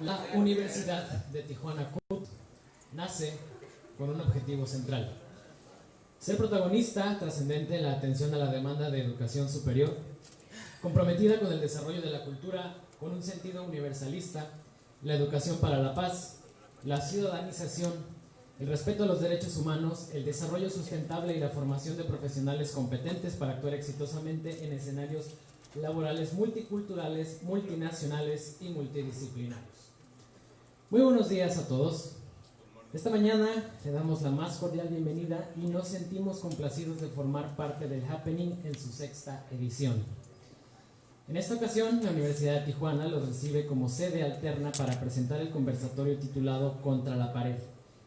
La Universidad de Tijuana CUT nace con un objetivo central: ser protagonista trascendente en la atención a la demanda de educación superior, comprometida con el desarrollo de la cultura con un sentido universalista, la educación para la paz, la ciudadanización, el respeto a los derechos humanos, el desarrollo sustentable y la formación de profesionales competentes para actuar exitosamente en escenarios laborales multiculturales, multinacionales y multidisciplinarios. Muy buenos días a todos. Esta mañana le damos la más cordial bienvenida y nos sentimos complacidos de formar parte del Happening en su 6ª edición. En esta ocasión, la Universidad de Tijuana los recibe como sede alterna para presentar el conversatorio titulado Contra la pared,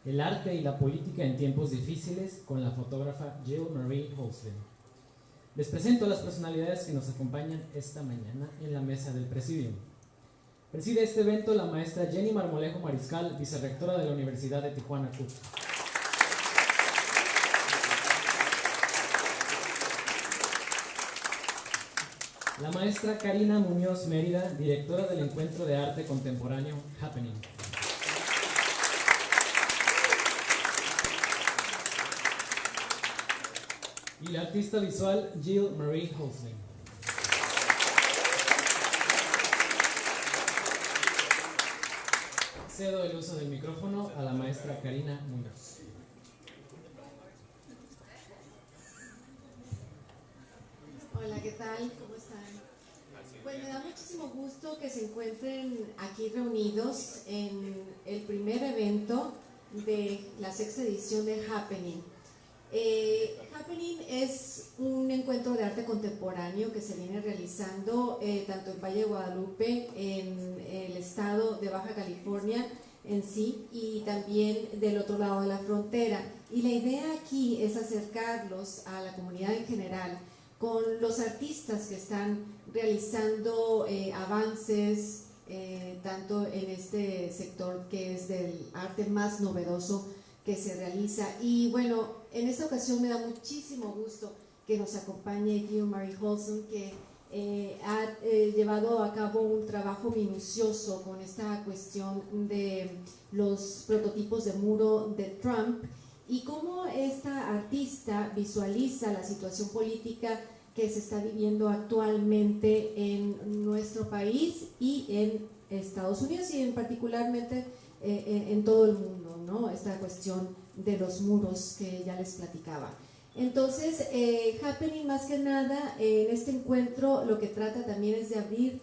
el arte y la política en tiempos difíciles, con la fotógrafa Jill Marie Holtzman. Les presento a las personalidades que nos acompañan esta mañana en la mesa del Presidium. Preside este evento la maestra Jenny Marmolejo Mariscal, vicerrectora de la Universidad de Tijuana CUT. La maestra Karina Muñoz Mérida, directora del Encuentro de Arte Contemporáneo Happening. Y la artista visual Jill Marie Holtzman. Cedo el uso del micrófono a la maestra Karina Muñoz. Hola, ¿qué tal? ¿Cómo están? Pues me da muchísimo gusto que se encuentren aquí reunidos en el primer evento de la 6ª edición de Happening. Happening es un encuentro de arte contemporáneo que se viene realizando tanto en Valle de Guadalupe, en el estado de Baja California en sí, y también del otro lado de la frontera. Y la idea aquí es acercarlos a la comunidad en general con los artistas que están realizando avances tanto en este sector que es del arte más novedoso que se realiza. Y bueno, en esta ocasión me da muchísimo gusto que nos acompañe Jill Marie Holtzman, que ha llevado a cabo un trabajo minucioso con esta cuestión de los prototipos de muro de Trump y cómo esta artista visualiza la situación política que se está viviendo actualmente en nuestro país y en Estados Unidos y en particularmente en todo el mundo, ¿no? Esta cuestión de los muros que ya les platicaba. Entonces, Happening más que nada, en este encuentro lo que trata también es de abrir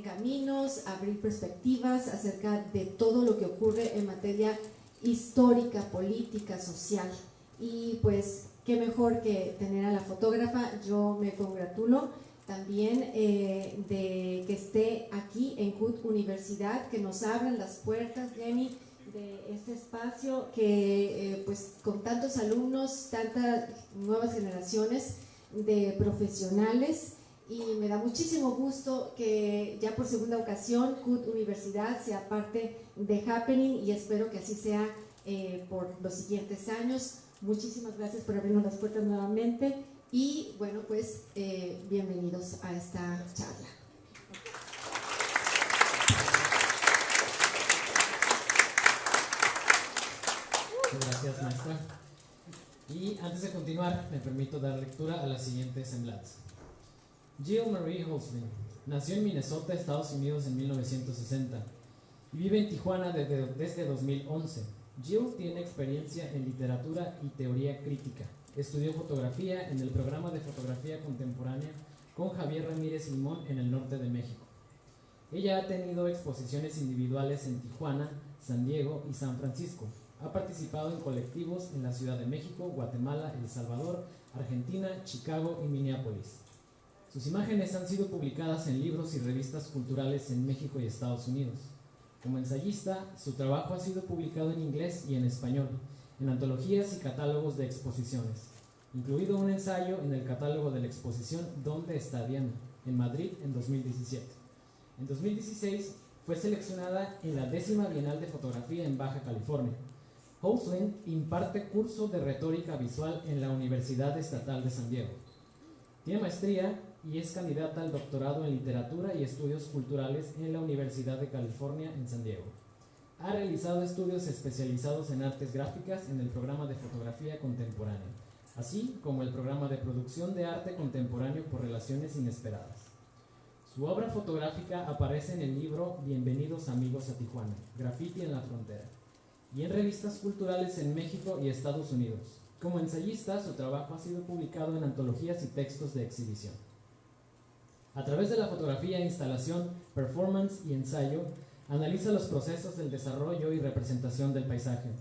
caminos, abrir perspectivas acerca de todo lo que ocurre en materia histórica, política, social. Y pues, qué mejor que tener a la fotógrafa. Yo me congratulo también de que esté aquí en CUT Universidad, que nos abran las puertas, Jenny, de este espacio que pues con tantos alumnos, tantas nuevas generaciones de profesionales, y me da muchísimo gusto que ya por segunda ocasión CUT Universidad sea parte de Happening y espero que así sea por los siguientes años. Muchísimas gracias por abrirnos las puertas nuevamente y bueno, pues bienvenidos a esta charla. Gracias, maestra. Y antes de continuar, me permito dar lectura a la siguiente semblanza. Jill Marie Holtzman nació en Minnesota, Estados Unidos en 1960 y vive en Tijuana desde 2011. Jill tiene experiencia en literatura y teoría crítica. Estudió fotografía en el programa de fotografía contemporánea con Javier Ramírez Limón en el norte de México. Ella ha tenido exposiciones individuales en Tijuana, San Diego y San Francisco. Ha participado en colectivos en la Ciudad de México, Guatemala, El Salvador, Argentina, Chicago y Minneapolis. Sus imágenes han sido publicadas en libros y revistas culturales en México y Estados Unidos. Como ensayista, su trabajo ha sido publicado en inglés y en español, en antologías y catálogos de exposiciones, incluido un ensayo en el catálogo de la exposición ¿Dónde está Diana?, en Madrid en 2017. En 2016 fue seleccionada en la 10ª Bienal de Fotografía en Baja California. Holtzman imparte curso de retórica visual en la Universidad Estatal de San Diego. Tiene maestría y es candidata al doctorado en Literatura y Estudios Culturales en la Universidad de California en San Diego. Ha realizado estudios especializados en artes gráficas en el programa de fotografía contemporánea, así como el programa de producción de arte contemporáneo por relaciones inesperadas. Su obra fotográfica aparece en el libro Bienvenidos amigos a Tijuana, Graffiti en la frontera, y en revistas culturales en México y Estados Unidos. Como ensayista, su trabajo ha sido publicado en antologías y textos de exhibición. A través de la fotografía, instalación, performance y ensayo, analiza los procesos del desarrollo y representación del paisaje,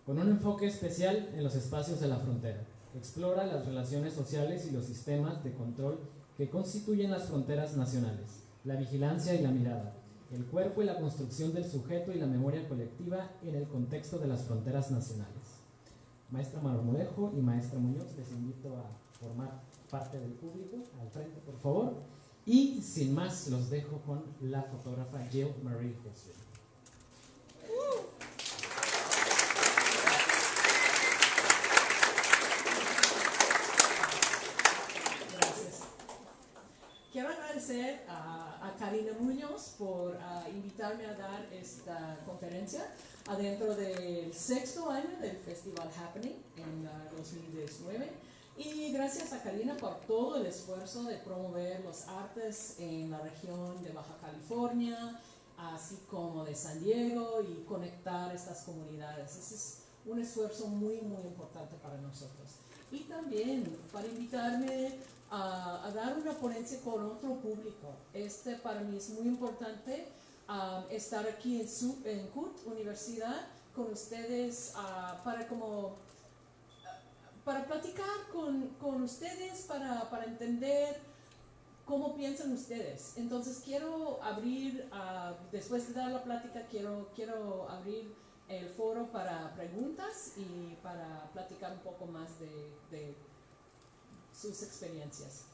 con un enfoque especial en los espacios de la frontera. Explora las relaciones sociales y los sistemas de control que constituyen las fronteras nacionales, la vigilancia y la mirada, el cuerpo y la construcción del sujeto y la memoria colectiva en el contexto de las fronteras nacionales. Maestra Marmolejo y maestra Muñoz, les invito a formar parte del público, al frente por favor, y sin más los dejo con la fotógrafa Jill Marie Huston. Quiero agradecer a Karina Muñoz por invitarme a dar esta conferencia adentro del 6º año del Festival Happening en 2019. Y gracias a Karina por todo el esfuerzo de promover los artes en la región de Baja California, así como de San Diego, y conectar estas comunidades. Ese es un esfuerzo muy, muy importante para nosotros. Y también para invitarme a dar una ponencia con otro público. Para mí es muy importante estar aquí en CUT Universidad con ustedes para platicar con ustedes, para entender cómo piensan ustedes. Entonces quiero abrir, después de dar la plática, quiero abrir el foro para preguntas y para platicar un poco más de sus experiencias.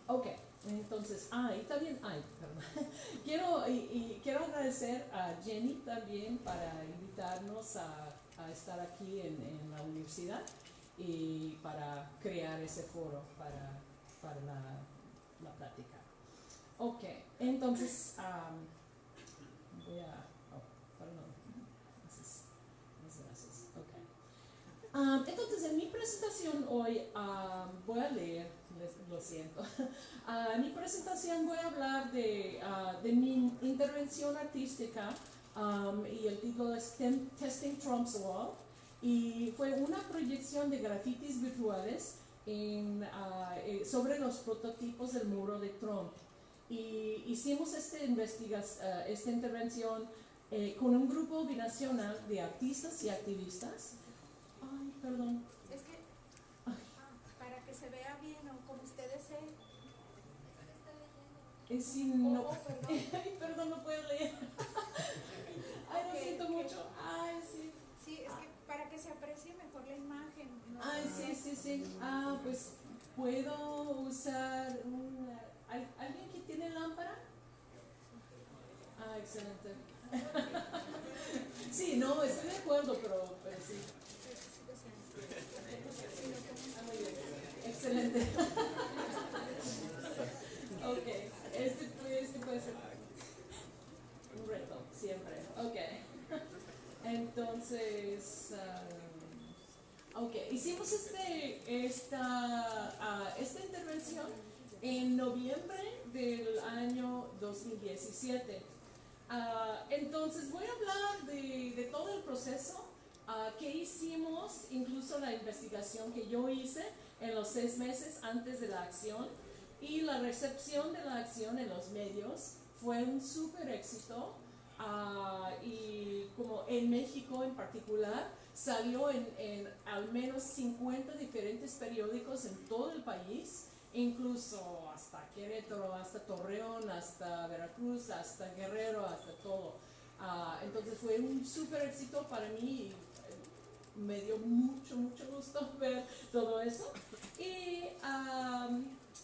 Ok, entonces, y también, perdón. quiero agradecer a Jenny también para invitarnos a estar aquí en la universidad y para crear ese foro para la plática. Ok, entonces, voy a, perdón, gracias, ok. Entonces, en mi presentación hoy voy a leer, lo siento. En mi presentación voy a hablar de mi intervención artística y el título es Testing Trump's Wall, y fue una proyección de grafitis virtuales sobre los prototipos del muro de Trump. Y hicimos esta intervención con un grupo binacional de artistas y activistas. Ay, perdón. Es que para que se vea bien, o como ustedes se... Sí, no. Perdón. Ay, perdón, no puedo leer. Ay, lo siento mucho. Ay, sí. Sí, es que para que se aprecie mejor la imagen. ¿No? Ay, sí. Pues puedo usar ¿alguien que tiene lámpara? Excelente. Sí, no, estoy de acuerdo, pero sí. Muy bien. Excelente. Ok, este puede ser un reto, siempre. Ok. Entonces, hicimos esta intervención en noviembre del año 2017. Entonces voy a hablar de todo el proceso que hicimos, incluso la investigación que yo hice en los 6 meses antes de la acción, y la recepción de la acción en los medios fue un súper éxito. Y como en México en particular, salió en al menos 50 diferentes periódicos en todo el país, incluso hasta Querétaro, hasta Torreón, hasta Veracruz, hasta Guerrero, hasta todo. Entonces fue un súper éxito para mí, y me dio mucho gusto ver todo eso.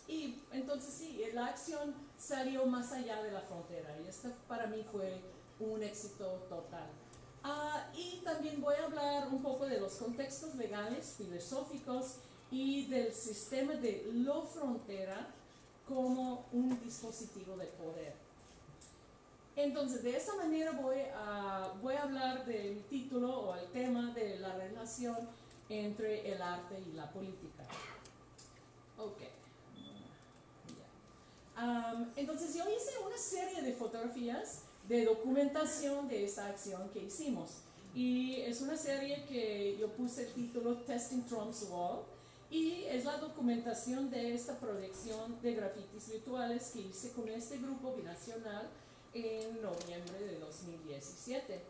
Y entonces sí, la acción salió más allá de la frontera, y esto para mí fue un éxito total. Y también voy a hablar un poco de los contextos legales, filosóficos y del sistema de la frontera como un dispositivo de poder. Entonces, de esa manera voy a hablar del título o el tema de la relación entre el arte y la política. Ok. Entonces, yo hice una serie de fotografías de documentación de esta acción que hicimos. Y es una serie que yo puse el título Testing Trump's Wall. Y es la documentación de esta proyección de grafitis virtuales que hice con este grupo binacional en noviembre de 2017.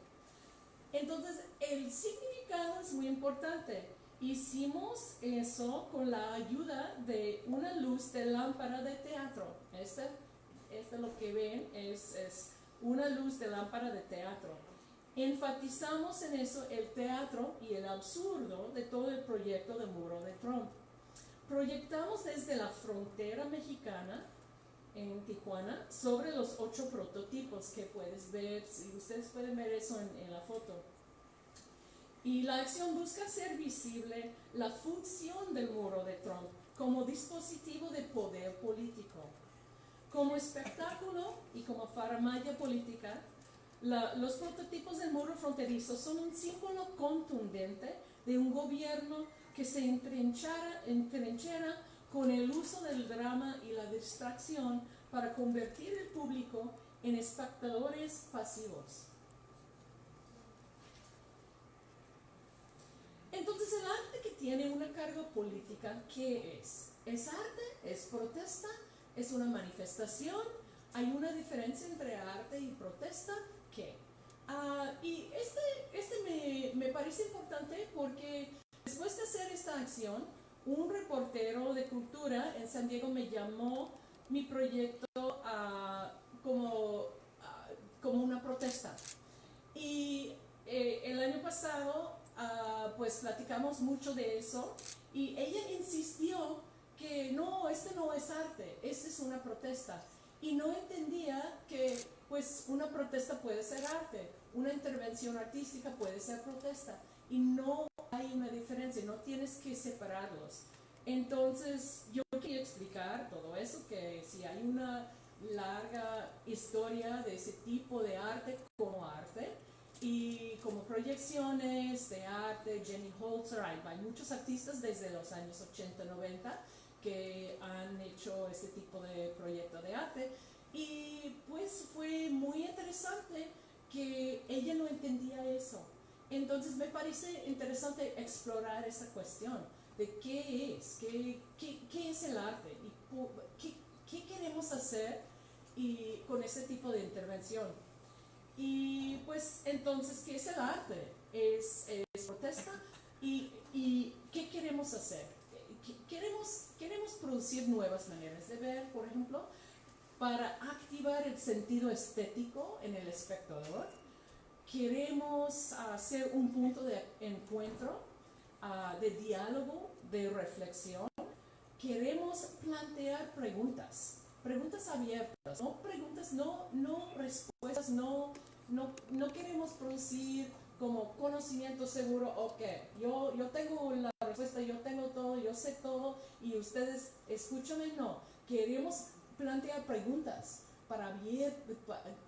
Entonces, el significado es muy importante. Hicimos eso con la ayuda de una luz de lámpara de teatro. Este lo que ven es una luz de lámpara de teatro. Enfatizamos en eso el teatro y el absurdo de todo el proyecto del muro de Trump. Proyectamos desde la frontera mexicana en Tijuana sobre los 8 prototipos que puedes ver, si ustedes pueden ver eso en la foto. Y la acción busca hacer visible la función del muro de Trump como dispositivo de poder político. Como espectáculo y como faramalla política, los prototipos del muro fronterizo son un símbolo contundente de un gobierno que se entrinchera con el uso del drama y la distracción para convertir el público en espectadores pasivos. Entonces, el arte que tiene una carga política, ¿qué es? ¿Es arte? ¿Es protesta? ¿Es una manifestación? ¿Hay una diferencia entre arte y protesta? ¿Qué? Y me parece importante porque después de hacer esta acción, un reportero de cultura en San Diego me llamó mi proyecto como una protesta. Y el año pasado, pues platicamos mucho de eso y ella insistió que no, no es arte, es una protesta. Y no entendía que pues una protesta puede ser arte, una intervención artística puede ser protesta y no hay una diferencia, no tienes que separarlos. Entonces yo quería explicar todo eso, que si hay una larga historia de ese tipo de arte como arte y como proyecciones de arte, Jenny Holzer, hay muchos artistas desde los años 80-90 que han hecho este tipo de proyecto de arte y pues fue muy interesante que ella no entendía eso. Entonces me parece interesante explorar esa cuestión de qué es el arte y qué queremos hacer con ese tipo de intervención. Y pues entonces, ¿qué es el arte? Es protesta y ¿qué queremos hacer? Queremos producir nuevas maneras de ver, por ejemplo, para activar el sentido estético en el espectador. Queremos hacer un punto de encuentro, de diálogo, de reflexión. Queremos plantear preguntas abiertas, no respuestas, no queremos producir como conocimiento seguro, ok, yo tengo la respuesta, yo tengo todo, yo sé todo y ustedes escúchenme, no. Queremos plantear preguntas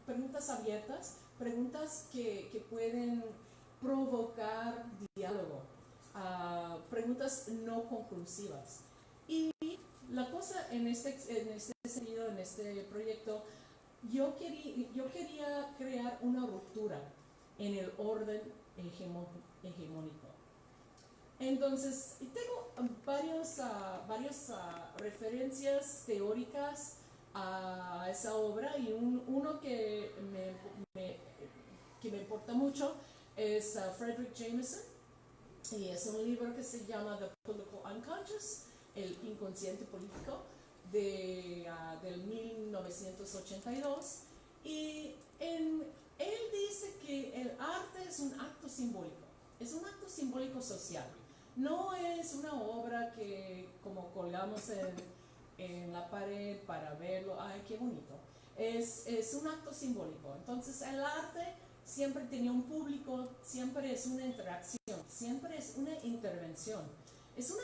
preguntas abiertas, preguntas que pueden provocar diálogo, preguntas no conclusivas. Y la cosa en este sentido, en este proyecto, yo quería crear una ruptura en el orden hegemónico. Entonces, tengo varias referencias teóricas a esa obra y uno que me importa mucho es Frederick Jameson, y es un libro que se llama The Political Unconscious, el inconsciente político, del 1982, y él dice que el arte es un acto simbólico social. No es una obra que como colgamos en la pared para verlo, ay, qué bonito. Es un acto simbólico. Entonces el arte siempre tenía un público, siempre es una interacción, siempre es una intervención. Es una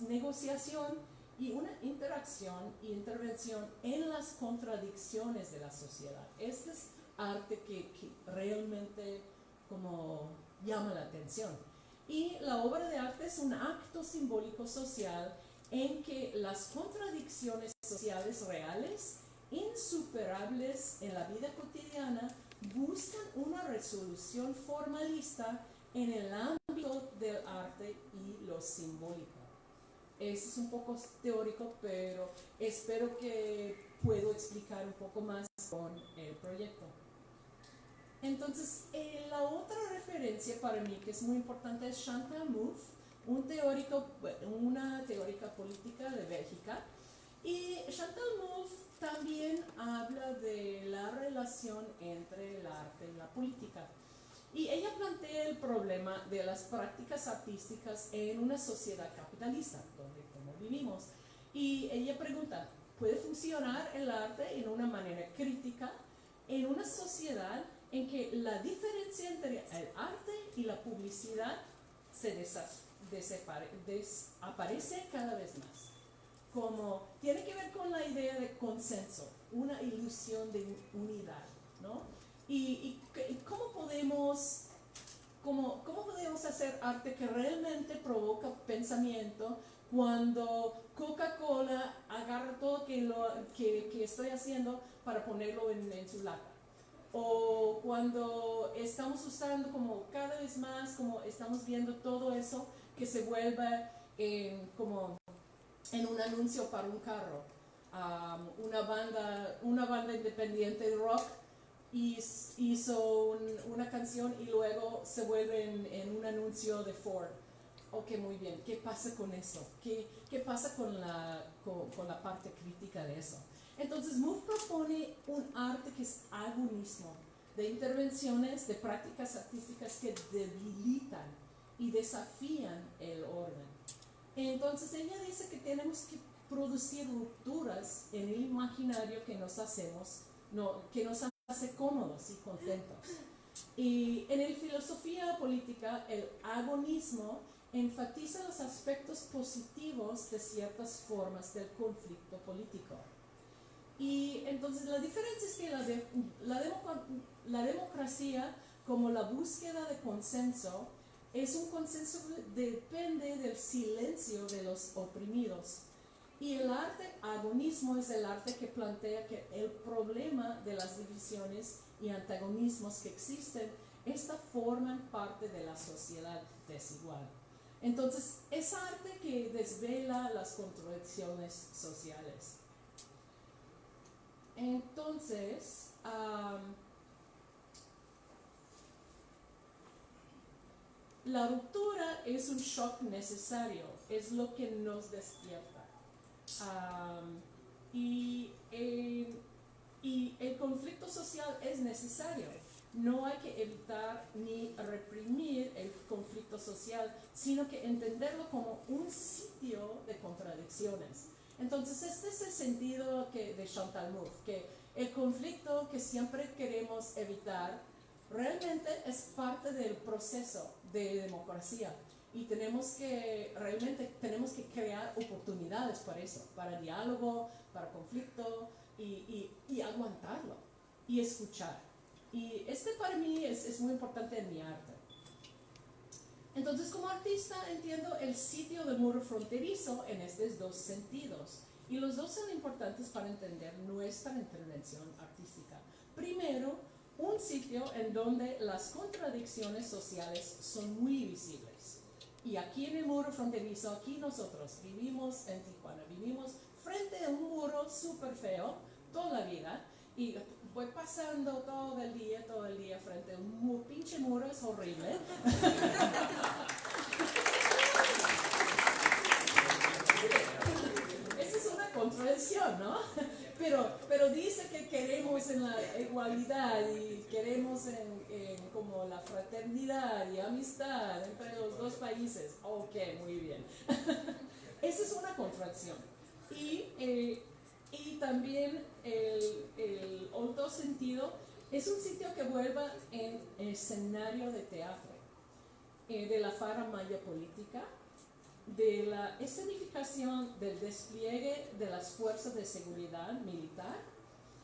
negociación y una interacción y intervención en las contradicciones de la sociedad. Este es arte que realmente como llama la atención. Y la obra de arte es un acto simbólico social en que las contradicciones sociales reales, insuperables en la vida cotidiana, buscan una resolución formalista en el ámbito del arte y lo simbólico. Eso es un poco teórico, pero espero que puedo explicar un poco más con el proyecto. Entonces, la otra referencia para mí que es muy importante es Chantal Mouffe, una teórica política de Bélgica. Y Chantal Mouffe también habla de la relación entre el arte y la política. Y ella plantea el problema de las prácticas artísticas en una sociedad capitalista, donde como vivimos. Y ella pregunta, ¿puede funcionar el arte en una manera crítica en una sociedad en que la diferencia entre el arte y la publicidad se desaparece cada vez más? Como tiene que ver con la idea de consenso, una ilusión de unidad, ¿no? ¿Y cómo podemos hacer arte que realmente provoca pensamiento cuando Coca-Cola agarra todo que estoy haciendo para ponerlo en su lata? O cuando estamos usando como cada vez más, como estamos viendo todo eso que se vuelve como en un anuncio para un carro. Una banda independiente de rock hizo una canción y luego se vuelve en un anuncio de Ford. Ok, muy bien. ¿Qué pasa con eso? ¿Qué pasa con la parte crítica de eso? Entonces, Mouffe propone un arte que es agonismo, de intervenciones, de prácticas artísticas que debilitan y desafían el orden. Entonces, ella dice que tenemos que producir rupturas en el imaginario que nos hace cómodos y contentos. Y en la filosofía política, el agonismo enfatiza los aspectos positivos de ciertas formas del conflicto político. Y entonces la diferencia es que la democracia, como la búsqueda de consenso, es un consenso que depende del silencio de los oprimidos. Y el arte agonismo es el arte que plantea que el problema de las divisiones y antagonismos que existen, forman parte de la sociedad desigual. Entonces, es arte que desvela las contradicciones sociales. Entonces, la ruptura es un shock necesario, es lo que nos despierta. Y el conflicto social es necesario. No hay que evitar ni reprimir el conflicto social, sino que entenderlo como un sitio de contradicciones. Entonces, este es el sentido de Chantal Mouffe, que el conflicto que siempre queremos evitar realmente es parte del proceso de democracia. Y realmente tenemos que crear oportunidades para eso, para diálogo, para conflicto y aguantarlo y escuchar. Y para mí es muy importante en mi arte. Entonces, como artista entiendo el sitio del muro fronterizo en estos dos sentidos. Y los dos son importantes para entender nuestra intervención artística. Primero, un sitio en donde las contradicciones sociales son muy visibles. Y aquí en el muro fronterizo, aquí nosotros vivimos en Tijuana, vivimos frente a un muro súper feo toda la vida y voy pasando todo el día frente a un pinche muro, es horrible. Esa es una contradicción, ¿no? Pero dice que queremos en la igualdad y queremos en como la fraternidad y amistad entre los dos países. Ok, muy bien. Esa es una contradicción. Y también el otro sentido es un sitio que vuelva en escenario de teatro, de la faramaya política, de la escenificación del despliegue de las fuerzas de seguridad militar,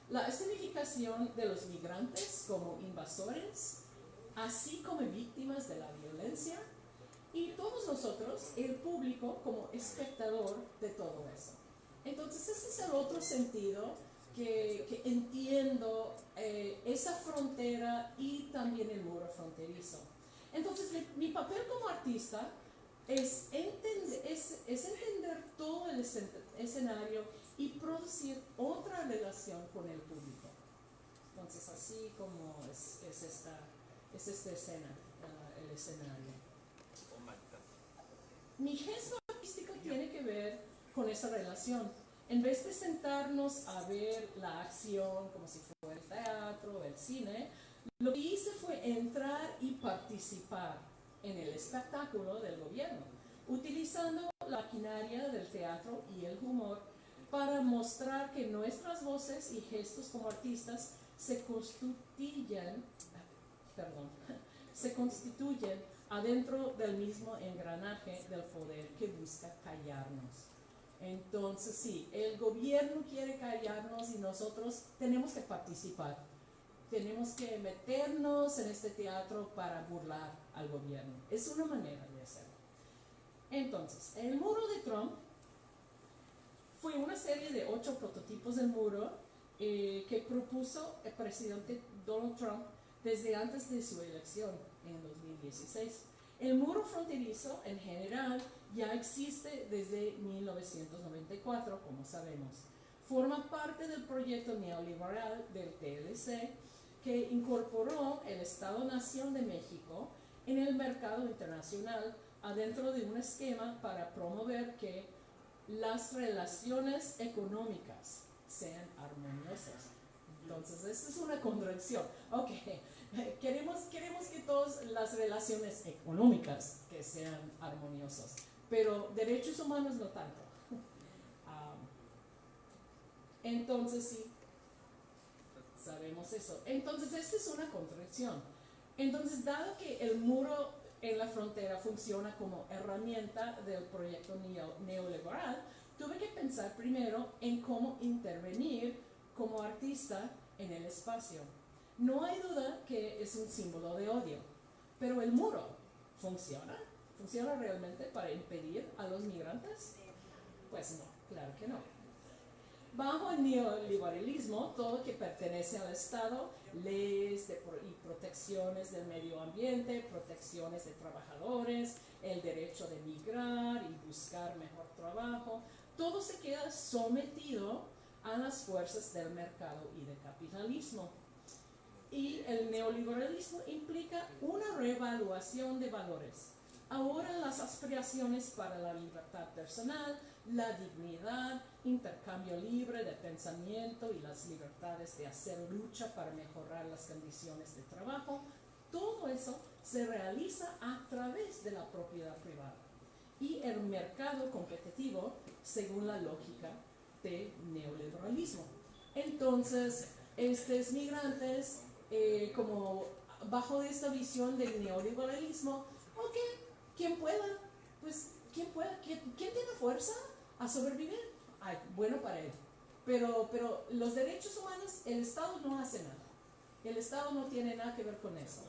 la escenificación de los migrantes como invasores, así como víctimas de la violencia, y todos nosotros, el público, como espectador de todo eso. Entonces, ese es el otro sentido que entiendo esa frontera y también el muro fronterizo. Entonces, mi papel como artista es entender todo el escenario y producir otra relación con el público. Entonces, así como es esta escena, el escenario. Mi gesto artístico tiene que ver con esa relación. En vez de sentarnos a ver la acción como si fuera el teatro o el cine, lo que hice fue entrar y participar en el espectáculo del gobierno, utilizando la maquinaria del teatro y el humor para mostrar que nuestras voces y gestos como artistas se constituyen adentro del mismo engranaje del poder que busca callarnos. Entonces sí, el gobierno quiere callarnos y nosotros tenemos que participar. Tenemos que meternos en este teatro para burlar al gobierno. Es una manera de hacerlo. Entonces, el muro de Trump fue una serie de 8 prototipos del muro que propuso el presidente Donald Trump desde antes de su elección en 2016. El muro fronterizo en general ya existe desde 1994, como sabemos. Forma parte del proyecto neoliberal del TLC que incorporó el Estado-Nación de México en el mercado internacional adentro de un esquema para promover que las relaciones económicas sean armoniosas. Entonces, esta es una contradicción. Ok, queremos que todas las relaciones económicas que sean armoniosas, pero derechos humanos no tanto. Entonces, sí, sabemos eso. Entonces, esta es una contradicción. Entonces, dado que el muro en la frontera funciona como herramienta del proyecto neoliberal, tuve que pensar primero en cómo intervenir como artista en el espacio. No hay duda que es un símbolo de odio, pero el muro ¿funciona? ¿Funciona realmente para impedir a los migrantes? Pues no, claro que no. Bajo el neoliberalismo, todo que pertenece al Estado, leyes y protecciones del medio ambiente, protecciones de trabajadores, el derecho de migrar y buscar mejor trabajo, todo se queda sometido a las fuerzas del mercado y del capitalismo. Y el neoliberalismo implica una reevaluación de valores. Ahora las aspiraciones para la libertad personal, la dignidad, intercambio libre de pensamiento y las libertades de hacer lucha para mejorar las condiciones de trabajo, todo eso se realiza a través de la propiedad privada y el mercado competitivo según la lógica del neoliberalismo. Entonces, estos migrantes, como bajo esta visión del neoliberalismo, ok, quien pueda, pues quien pueda, quien tiene fuerza a sobrevivir, ay, bueno para él. Pero los derechos humanos, el Estado no hace nada. El Estado no tiene nada que ver con eso,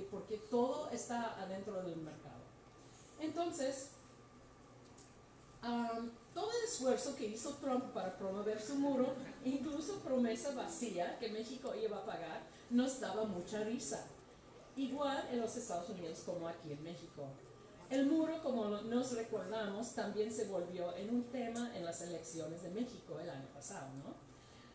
porque todo está adentro del mercado. Entonces, todo el esfuerzo que hizo Trump para promover su muro, incluso promesa vacía que México iba a pagar, nos daba mucha risa. Igual en los Estados Unidos como aquí en México. El muro, como nos recordamos, también se volvió en un tema en las elecciones de México el año pasado, ¿no?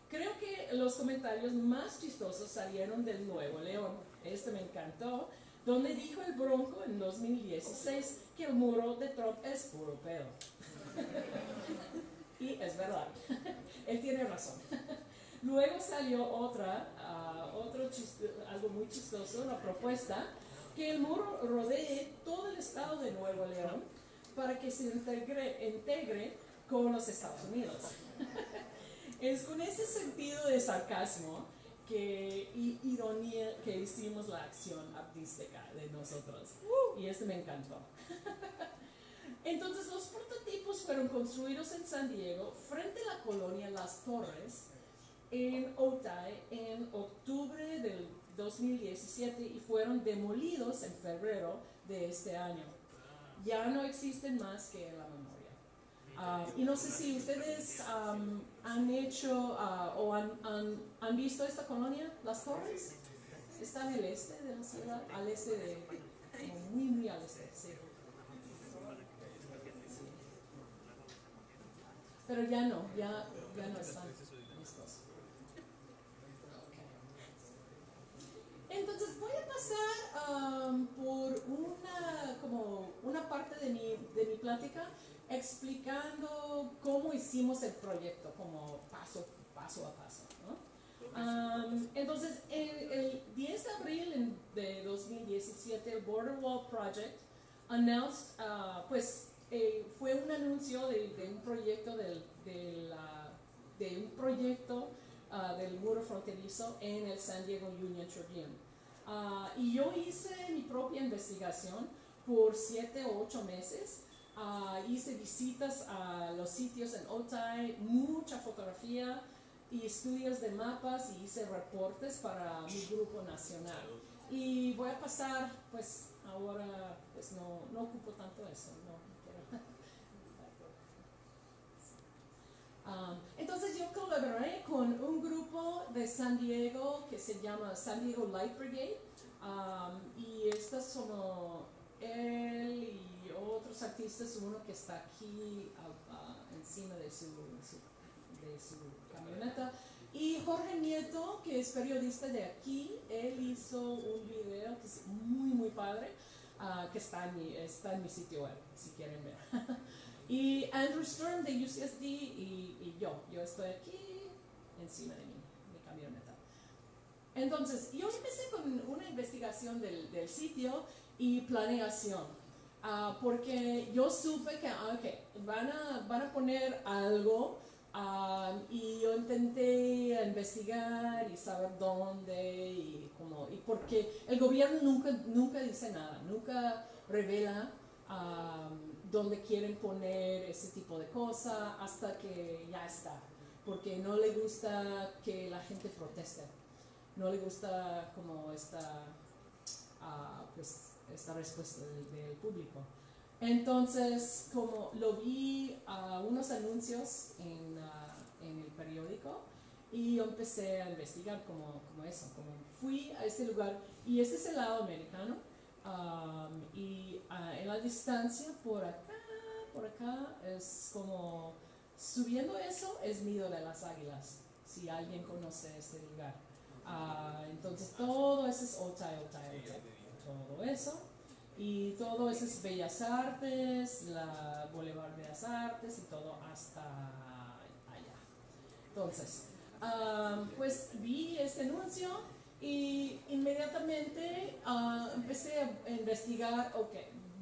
Creo que los comentarios más chistosos salieron del Nuevo León. Este me encantó, donde dijo el Bronco en 2016 que el muro de Trump es puro pedo. Y es verdad, él tiene razón. Luego salió algo muy chistoso, una propuesta que el muro rodee todo el estado de Nuevo León para que se integre con los Estados Unidos. Es con ese sentido de sarcasmo y ironía que hicimos la acción artística de nosotros. Y me encantó. Entonces los prototipos fueron construidos en San Diego, frente a la colonia Las Torres, en Otay, en octubre del 2017 y fueron demolidos en febrero de este año. Ya no existen más que en la memoria. Y no sé si ustedes han hecho o han visto esta colonia, Las Torres. Está en el este de la ciudad, al este de, como muy al este, sí. Pero ya no están listos. Okay. Entonces voy a pasar por una parte de mi plática explicando cómo hicimos el proyecto, como paso a paso, ¿no? Entonces, el 10 de abril de 2017, el Border Wall Project announced, fue un anuncio de un proyecto del muro fronterizo en el San Diego Union Tribune. Y yo hice mi propia investigación por 7 o 8 meses. Hice visitas a los sitios en Otay, mucha fotografía y estudios de mapas y hice reportes para mi grupo nacional. Y voy a pasar, pues ahora pues no ocupo tanto eso, no. Entonces yo colaboré con un grupo de San Diego que se llama San Diego Light Brigade, y estas son él y otros artistas, uno que está aquí encima de su camioneta, y Jorge Nieto, que es periodista de aquí. Él hizo un video que es muy padre, que está en mi sitio web, si quieren ver. Y Andrew Stern de UCSD y yo estoy aquí encima de mi camioneta. Entonces, yo empecé con una investigación del sitio y planeación, porque yo supe que van a poner algo, y yo intenté investigar y saber dónde y cómo, y porque el gobierno nunca dice nada, nunca revela dónde quieren poner ese tipo de cosa hasta que ya está, porque no le gusta que la gente proteste, no le gusta como esta respuesta del público. Entonces, como lo vi unos anuncios en el periódico, y yo empecé a investigar como eso, como fui a este lugar, y este es el lado americano, y en la distancia por acá es como subiendo eso es Nido de las Águilas, si alguien conoce este lugar. Entonces todo eso es Otay, todo eso. Y todo eso es Bellas Artes, la Boulevard Bellas Artes y todo hasta allá. Entonces, pues vi este anuncio y inmediatamente empecé a investigar,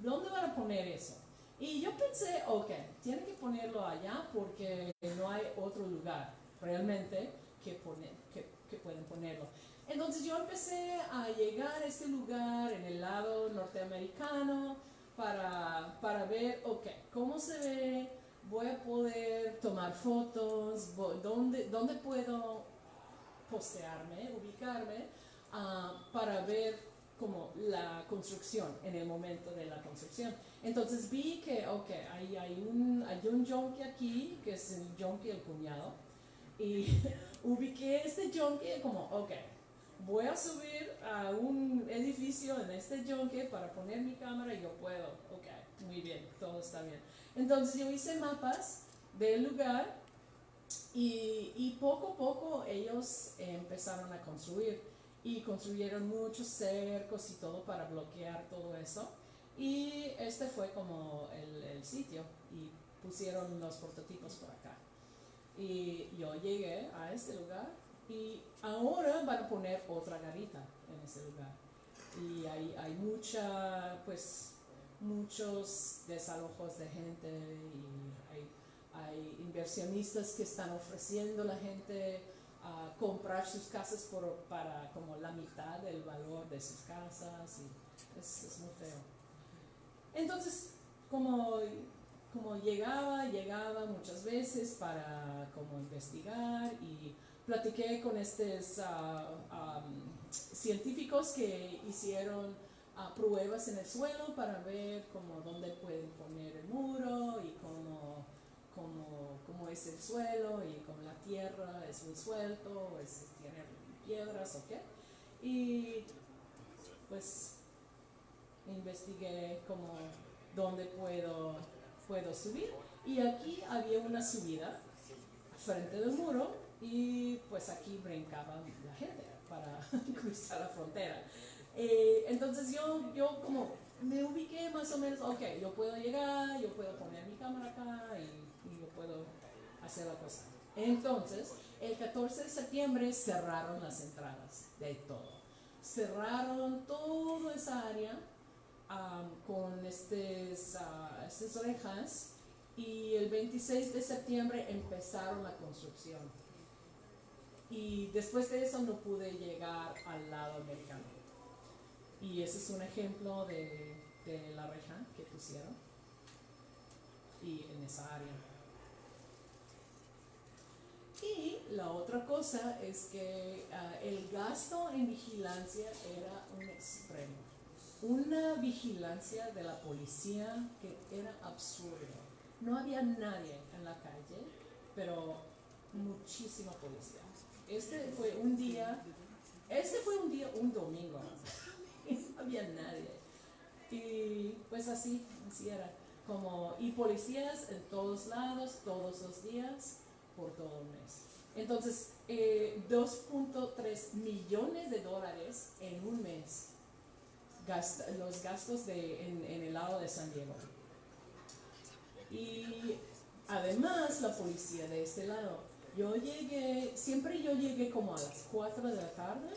¿dónde van a poner eso? Y yo pensé, tienen que ponerlo allá porque no hay otro lugar realmente que pueden ponerlo. Entonces yo empecé a llegar a este lugar en el lado norteamericano para ver, cómo se ve, voy a poder tomar fotos, dónde puedo ubicarme, para ver como la construcción, en el momento de la construcción. Entonces vi que, hay un yonki aquí, que es el yonki del cuñado, y ubiqué este yonki como, voy a subir a un edificio en este yonke para poner mi cámara y yo puedo. Muy bien, todo está bien. Entonces yo hice mapas del lugar y poco a poco ellos empezaron a construir y construyeron muchos cercos y todo para bloquear todo eso. Y este fue como el sitio y pusieron los prototipos por acá. Y yo llegué a este lugar. Y ahora van a poner otra garita en ese lugar. Y hay muchos desalojos de gente y hay inversionistas que están ofreciendo a la gente comprar sus casas para como la mitad del valor de sus casas. Y es muy feo. Entonces, como, como llegaba muchas veces para como investigar y platiqué con estos científicos que hicieron pruebas en el suelo para ver como dónde pueden poner el muro y cómo es el suelo y cómo la tierra es muy suelto, tiene piedras o qué. Y pues investigué como dónde puedo subir. Y aquí había una subida frente del muro y pues aquí brincaba la gente para cruzar la frontera. Entonces yo como me ubiqué más o menos, ok, yo puedo llegar, yo puedo poner mi cámara acá y yo puedo hacer la cosa. Entonces, el 14 de septiembre cerraron las entradas de todo. Cerraron toda esa área con estas rejas y el 26 de septiembre empezaron la construcción. Y después de eso no pude llegar al lado americano. Y ese es un ejemplo de la reja que pusieron y en esa área. Y la otra cosa es que el gasto en vigilancia era un extremo. Una vigilancia de la policía que era absurdo. No había nadie en la calle, pero muchísima policía. Este fue un domingo. Y no había nadie. Y pues así era. Y policías en todos lados, todos los días, por todo un mes. Entonces, 2.3 millones de dólares en un mes los gastos en el lado de San Diego. Y además la policía de este lado. Siempre yo llegué como a las 4 de la tarde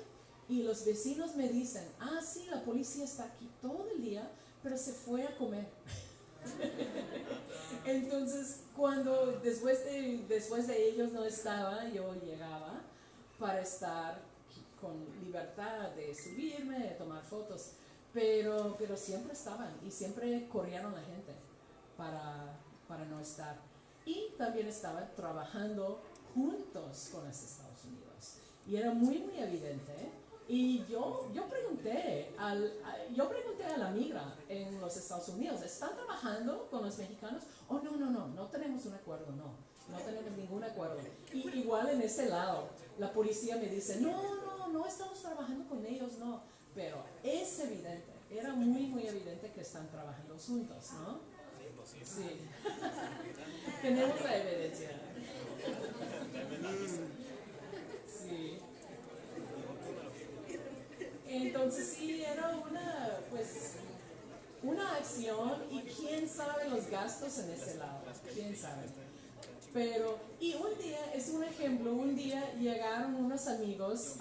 y los vecinos me dicen, sí, la policía está aquí todo el día, pero se fue a comer. Entonces, cuando después de ellos no estaba, yo llegaba para estar con libertad de subirme, de tomar fotos, pero siempre estaban y siempre corrieron la gente para no estar. Y también estaban trabajando juntos con los Estados Unidos. Y era muy, muy evidente, ¿eh? Y yo pregunté a la migra en los Estados Unidos, ¿están trabajando con los mexicanos? Oh, no tenemos un acuerdo, no tenemos ningún acuerdo. Y igual en ese lado, la policía me dice, no estamos trabajando con ellos, no. Pero es evidente, era muy, muy evidente que están trabajando juntos, ¿no? Sí. Tenemos la evidencia. Sí. Entonces sí, era una acción y quién sabe los gastos en ese lado, quién sabe. Y un día, es un ejemplo, un día llegaron unos amigos,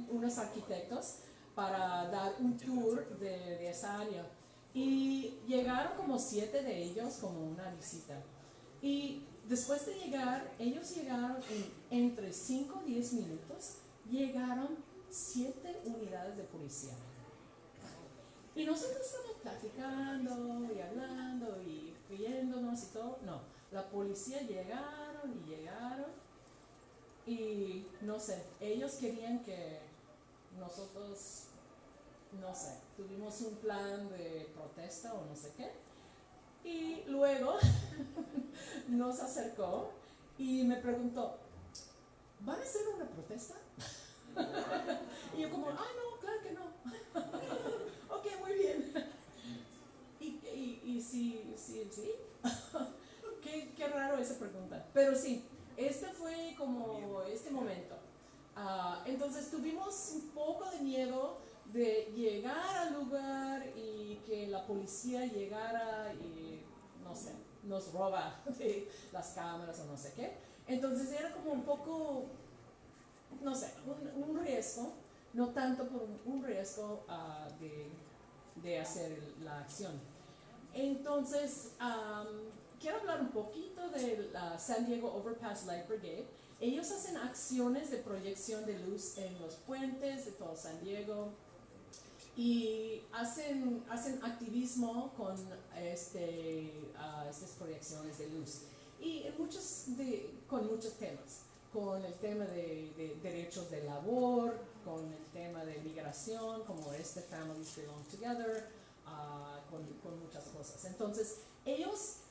unos arquitectos, para dar un tour de esa área. Y llegaron como 7 de ellos como una visita. Y después de llegar, ellos llegaron entre 5 y 10 minutos, llegaron 7 unidades de policía. Y nosotros estamos platicando y hablando y riéndonos y todo. No, la policía llegaron y no sé, ellos querían que nosotros, no sé, tuvimos un plan de protesta o no sé qué. Y luego nos acercó y me preguntó, ¿van a hacer una protesta? Y yo como, no, claro que no. Ok, muy bien. Y sí. Qué raro esa pregunta. Pero sí, este fue como este momento. Entonces tuvimos un poco de miedo de llegar al lugar y que la policía llegara y, no sé, nos roba de las cámaras o no sé qué. Entonces era como un poco, no sé, un riesgo, no tanto por un riesgo de hacer la acción. Entonces, quiero hablar un poquito de la San Diego Overpass Light Brigade. Ellos hacen acciones de proyección de luz en los puentes de todo San Diego. y hacen activismo con estas proyecciones de luz. Y con muchos temas, con el tema de derechos de labor, con el tema de migración, como Families Belong Together, con muchas cosas. Entonces, ellos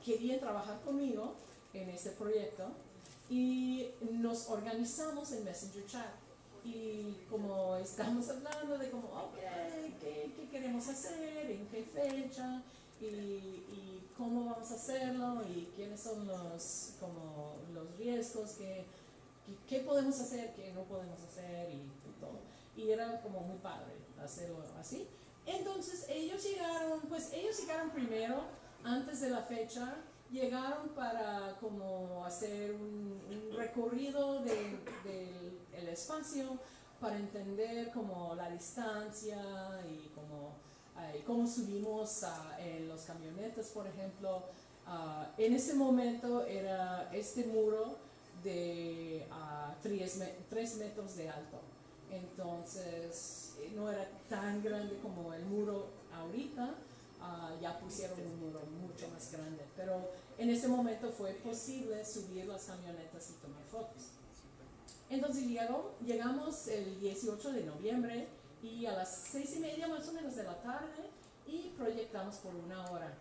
querían trabajar conmigo en este proyecto y nos organizamos en Messenger Chat. Y como estamos hablando de como, ok, ¿qué queremos hacer? ¿En qué fecha? Y cómo vamos a hacerlo y quiénes son los riesgos, qué podemos hacer, qué no podemos hacer y todo. Y era como muy padre hacerlo así. Entonces ellos llegaron primero, antes de la fecha, llegaron para como hacer un recorrido del espacio para entender como la distancia y cómo subimos en los camionetas, por ejemplo. En ese momento era este muro de 3 metros de alto. Entonces no era tan grande como el muro ahorita. Ya pusieron un muro mucho más grande, pero en ese momento fue posible subir las camionetas y tomar fotos. Entonces llegamos el 18 de noviembre y a las 6:30 más o menos de la tarde y proyectamos por 1 hora.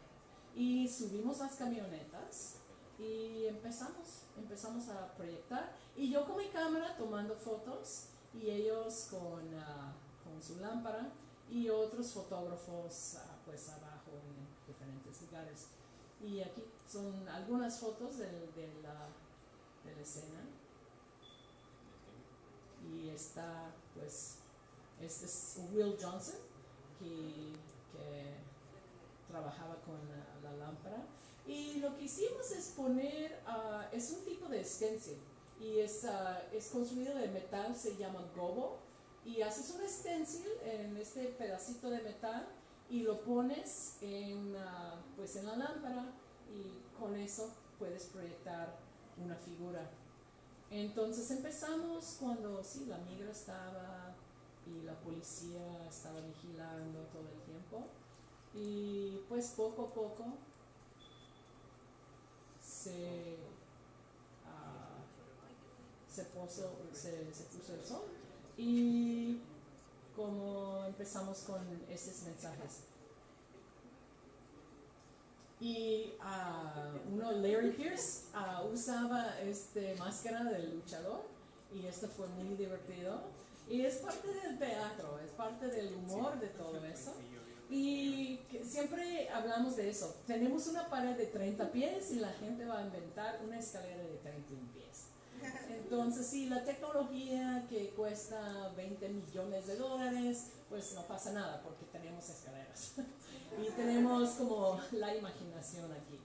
Y subimos las camionetas y empezamos a proyectar. Y yo con mi cámara tomando fotos y ellos con su lámpara y otros fotógrafos pues abajo en diferentes lugares. Y aquí son algunas fotos de la escena. Y está, pues, este es Will Johnson, que trabajaba con la lámpara. Y lo que hicimos es poner, es un tipo de stencil, y es construido de metal, se llama gobo, y haces un stencil en este pedacito de metal y lo pones pues en la lámpara, y con eso puedes proyectar una figura. Entonces empezamos cuando sí, la migra estaba y la policía estaba vigilando todo el tiempo, y pues poco a poco se puso el sol, y como empezamos con estos mensajes. Y Larry Pierce usaba máscara del luchador, y esto fue muy divertido. Y es parte del teatro, es parte del humor de todo eso. Y siempre hablamos de eso. Tenemos una pared de 30 pies y la gente va a inventar una escalera de 31 pies. Entonces, sí, la tecnología que cuesta $20 millones, pues no pasa nada porque tenemos escaleras. Y tenemos como la imaginación aquí.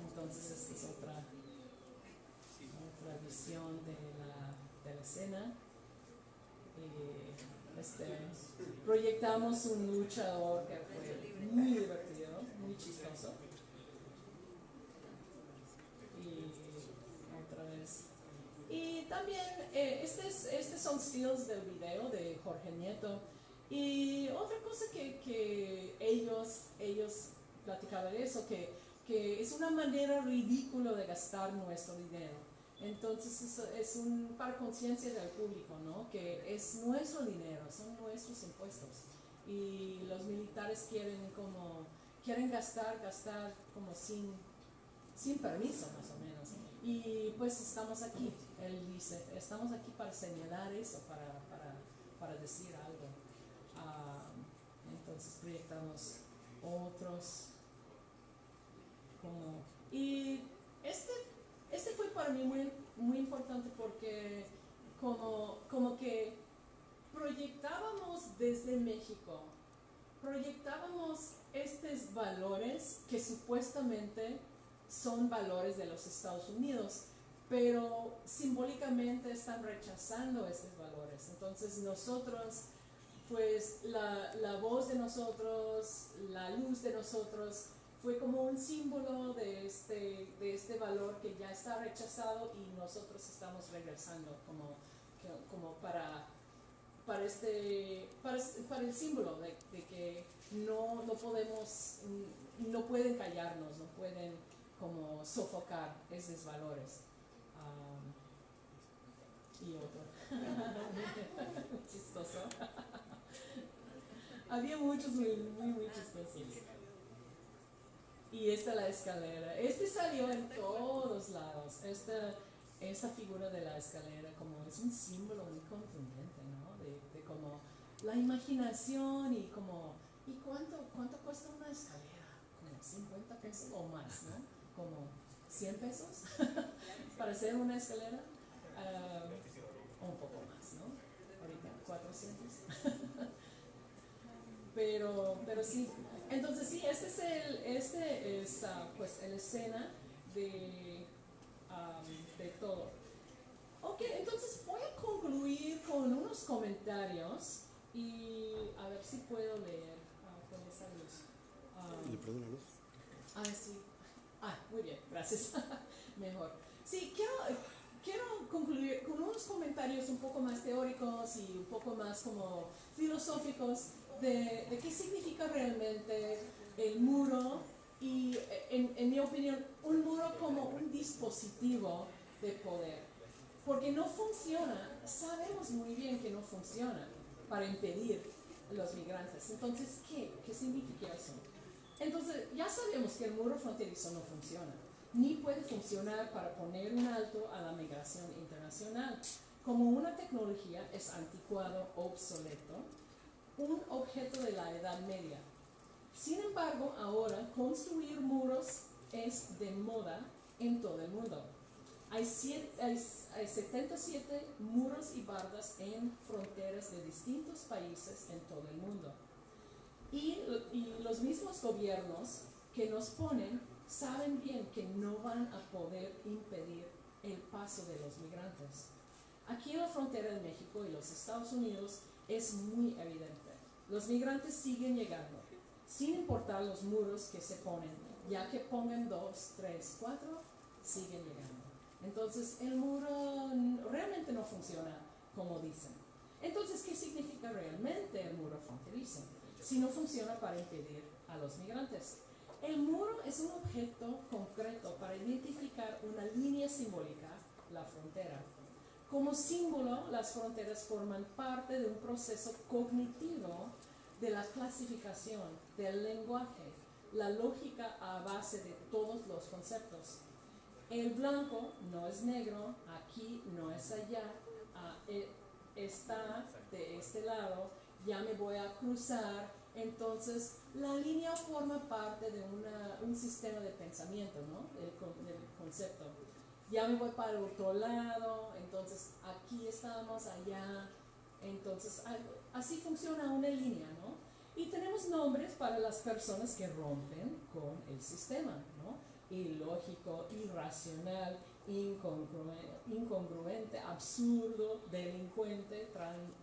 Entonces, esta es otra visión de la escena. Proyectamos un luchador que fue muy divertido, muy chistoso. Y otra vez. Y también, estos son stills del video de Jorge Nieto. Y otra cosa que ellos platicaban de eso, que es una manera ridícula de gastar nuestro dinero. Entonces es para conciencia del público, ¿no? Que es nuestro dinero, son nuestros impuestos. Y los militares quieren gastar como sin permiso, más o menos. Y pues estamos aquí, él dice, estamos aquí para señalar eso, para decir algo. Entonces proyectamos otros y este fue para mí muy, muy importante porque como que proyectábamos desde México, proyectábamos estos valores que supuestamente son valores de los Estados Unidos, pero simbólicamente están rechazando estos valores. Entonces nosotros, pues la voz de nosotros, la luz de nosotros, fue como un símbolo de este valor que ya está rechazado, y nosotros estamos regresando como para para el símbolo de que no podemos, no pueden callarnos, no pueden como sofocar esos valores. Y otro. Chistoso. Había muchos muy chistosos. Y esta la escalera. Este salió en todos lados. Esta figura de la escalera como es un símbolo muy contundente, ¿no? De como la imaginación y como, ¿y cuánto cuesta una escalera? Como 50 pesos o más, ¿no? Como 100 pesos para hacer una escalera. O un poco más, ¿no? Ahorita 400. pero sí. Entonces sí, este es pues la escena de todo. Ok, entonces voy a concluir con unos comentarios y a ver si puedo leer con esa luz. ¿Le prendo la luz? Sí. Muy bien, gracias. Mejor. Sí, quiero concluir con unos comentarios un poco más teóricos y un poco más como filosóficos de qué significa realmente el muro y, en mi opinión, un muro como un dispositivo de poder. Porque no funciona, sabemos muy bien que no funciona para impedir los migrantes. Entonces, ¿qué significa eso? Entonces, ya sabemos que el muro fronterizo no funciona, ni puede funcionar para poner un alto a la migración internacional. Como una tecnología es anticuado, obsoleto, un objeto de la Edad Media. Sin embargo, ahora construir muros es de moda en todo el mundo. Hay 77 muros y bardas en fronteras de distintos países en todo el mundo. Y los mismos gobiernos que nos ponen saben bien que no van a poder impedir el paso de los migrantes. Aquí en la frontera de México y los Estados Unidos es muy evidente. Los migrantes siguen llegando, sin importar los muros que se ponen, ya que pongan 2, 3, 4, siguen llegando. Entonces el muro realmente no funciona como dicen. Entonces, ¿qué significa realmente el muro fronterizo? Si no funciona para impedir a los migrantes. El muro es un objeto concreto para identificar una línea simbólica, la frontera. Como símbolo, las fronteras forman parte de un proceso cognitivo de la clasificación, del lenguaje, la lógica a base de todos los conceptos. El blanco no es negro, aquí no es allá, está de este lado, ya me voy a cruzar. Entonces, la línea forma parte de un sistema de pensamiento, ¿no? Del concepto. Ya me voy para el otro lado, entonces aquí estamos, allá. Entonces, así funciona una línea, ¿no? Y tenemos nombres para las personas que rompen con el sistema, ¿no? Ilógico, irracional, incongruente, absurdo, delincuente,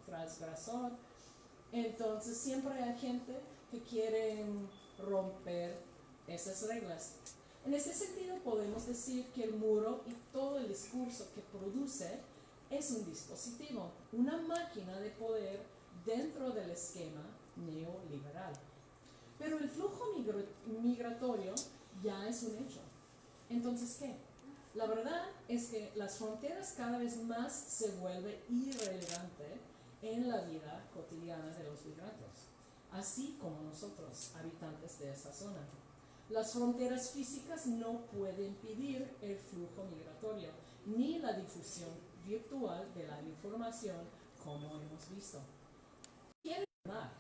transgresor. Entonces siempre hay gente que quiere romper esas reglas. En este sentido podemos decir que el muro y todo el discurso que produce es un dispositivo, una máquina de poder dentro del esquema neoliberal. Pero el flujo migratorio ya es un hecho. Entonces, ¿qué? La verdad es que las fronteras cada vez más se vuelven irrelevantes en la vida cotidiana de los migrantes, así como nosotros, habitantes de esa zona. Las fronteras físicas no pueden impedir el flujo migratorio, ni la difusión virtual de la información, como hemos visto. ¿Quién hablar?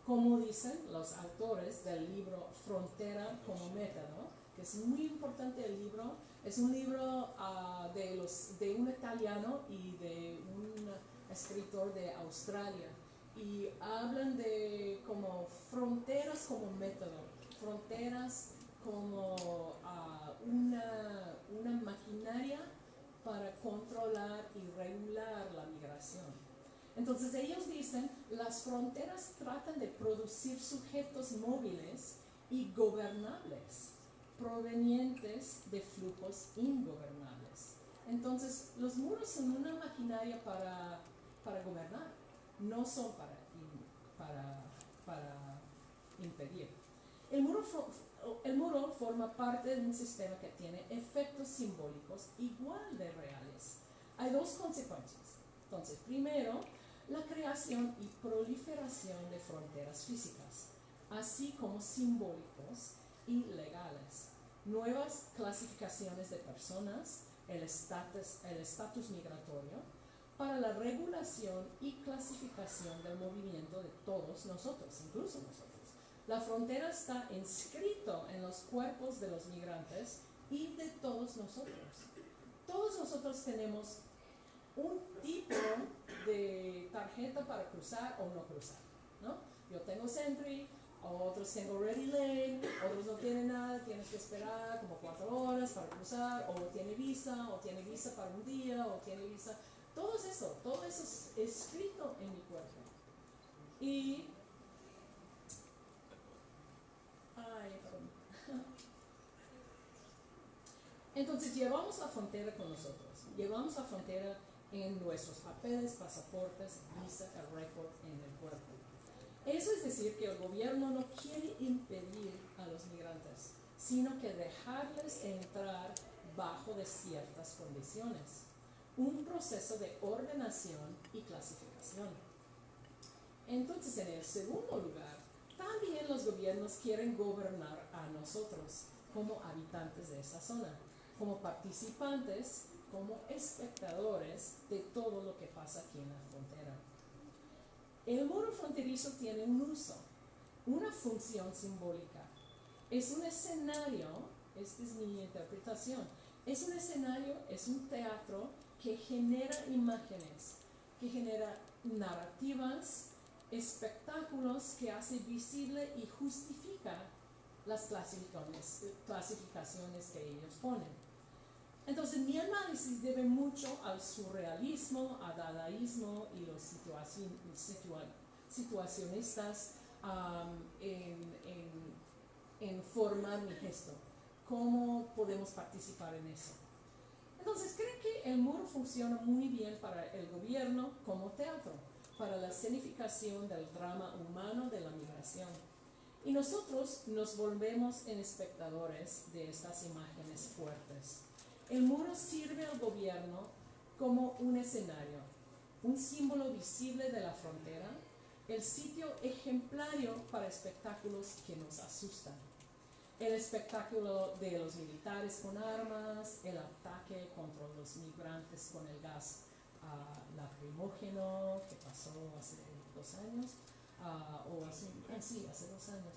Como dicen los autores del libro Frontera como Método, que es muy importante el libro, es un libro de un italiano y de un escritor de Australia, y hablan de como fronteras como método, fronteras como una maquinaria para controlar y regular la migración. Entonces ellos dicen, las fronteras tratan de producir sujetos móviles y gobernables, provenientes de flujos ingobernables. Entonces los muros son una maquinaria para gobernar. no son para impedir. El muro forma parte de un sistema que tiene efectos simbólicos igual de reales. Hay dos consecuencias. Entonces, primero, la creación y proliferación de fronteras físicas, así como simbólicos y legales. Nuevas clasificaciones de personas, el estatus migratorio, para la regulación y clasificación del movimiento de todos nosotros, incluso nosotros. La frontera está inscrito en los cuerpos de los migrantes y de todos nosotros. Todos nosotros tenemos un tipo de tarjeta para cruzar o no cruzar, ¿no? Yo tengo Sentry, otros tengo Ready Lane, otros no tienen nada, tienes que esperar como 4 horas para cruzar, o tiene visa para un día, o tiene visa. Todo eso es escrito en mi cuerpo. Y entonces llevamos la frontera con nosotros, llevamos la frontera en nuestros papeles, pasaportes, visa, el récord en el cuerpo. Eso es decir que el gobierno no quiere impedir a los migrantes, sino que dejarles entrar bajo de ciertas condiciones. Un proceso de ordenación y clasificación. Entonces, en el segundo lugar, también los gobiernos quieren gobernar a nosotros como habitantes de esa zona, como participantes, como espectadores de todo lo que pasa aquí en la frontera. El muro fronterizo tiene un uso, una función simbólica. Es un escenario, esta es mi interpretación, es un escenario, es un teatro que genera imágenes, que genera narrativas, espectáculos que hace visible y justifica las clasificaciones que ellos ponen. Entonces, mi análisis debe mucho al surrealismo, al dadaísmo y los situacionistas en formar mi gesto. ¿Cómo podemos participar en eso? Entonces, creo que el muro funciona muy bien para el gobierno como teatro, para la escenificación del drama humano de la migración. Y nosotros nos volvemos en espectadores de estas imágenes fuertes. El muro sirve al gobierno como un escenario, un símbolo visible de la frontera, el sitio ejemplario para espectáculos que nos asustan. El espectáculo de los militares con armas, el ataque contra los migrantes con el gas lacrimógeno que pasó hace 2 años, hace 2 años.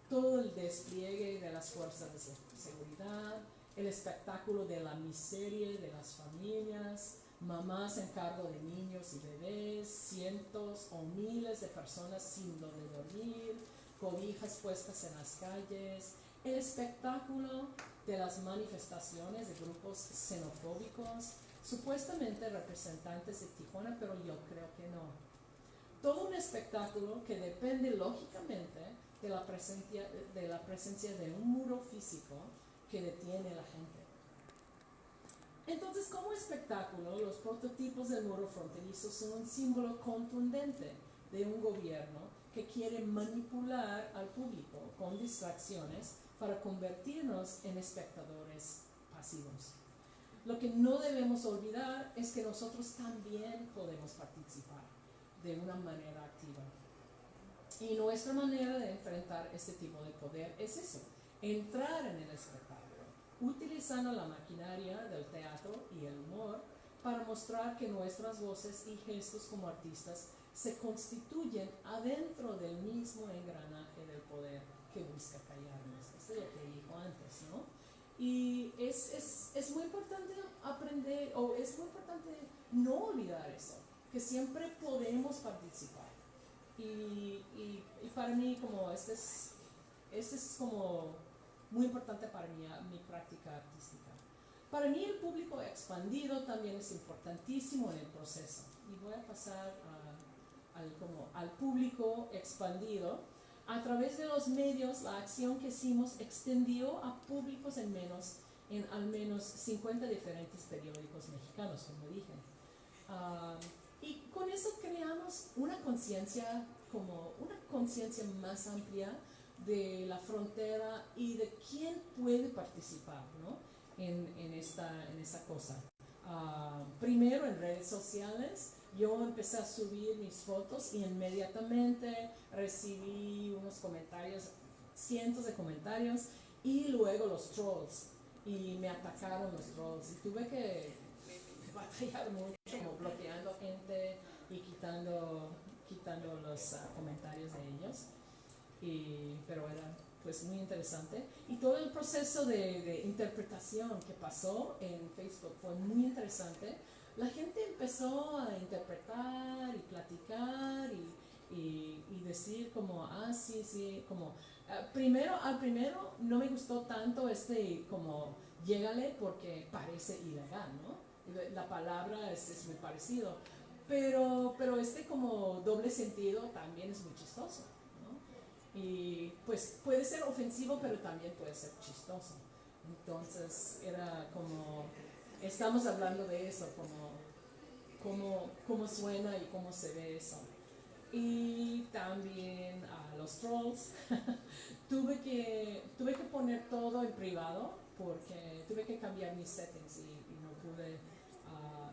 Todo el despliegue de las fuerzas de seguridad, el espectáculo de la miseria de las familias, mamás en cargo de niños y bebés, cientos o miles de personas sin donde dormir, cobijas puestas en las calles, el espectáculo de las manifestaciones de grupos xenofóbicos, supuestamente representantes de Tijuana, pero yo creo que no. Todo un espectáculo que depende lógicamente de la presencia de un muro físico que detiene a la gente. Entonces, como espectáculo, los prototipos del muro fronterizo son un símbolo contundente de un gobierno que quiere manipular al público con distracciones para convertirnos en espectadores pasivos. Lo que no debemos olvidar es que nosotros también podemos participar de una manera activa. Y nuestra manera de enfrentar este tipo de poder es eso, entrar en el espectáculo, utilizando la maquinaria del teatro y el humor para mostrar que nuestras voces y gestos como artistas se constituyen adentro del mismo engranaje del poder que busca callarnos. Esto es lo que dijo antes, ¿no? Y es muy importante aprender, o es muy importante no olvidar eso, que siempre podemos participar. Y para mí, como este es como muy importante para mi práctica artística. Para mí el público expandido también es importantísimo en el proceso. Y voy a pasar al público expandido. A través de los medios, la acción que hicimos extendió a públicos en al menos 50 diferentes periódicos mexicanos, como dije. Y con eso creamos una conciencia, como una conciencia más amplia de la frontera y de quién puede participar, ¿no? en esta cosa. Primero en redes sociales, yo empecé a subir mis fotos y inmediatamente recibí unos comentarios, cientos de comentarios, y luego los trolls, y me atacaron los trolls, y tuve que batallar mucho, como bloqueando gente y quitando los comentarios de ellos, pero era pues muy interesante, y todo el proceso de interpretación que pasó en Facebook fue muy interesante. La gente empezó a interpretar y platicar y decir como, sí, como, al primero no me gustó tanto como, llégale porque parece ilegal, ¿no? La palabra es muy parecido, pero como doble sentido también es muy chistoso, ¿no? Y pues puede ser ofensivo, pero también puede ser chistoso. Entonces era como, estamos hablando de eso, como cómo suena y cómo se ve eso. Y también a los trolls. tuve que poner todo en privado porque tuve que cambiar mis settings y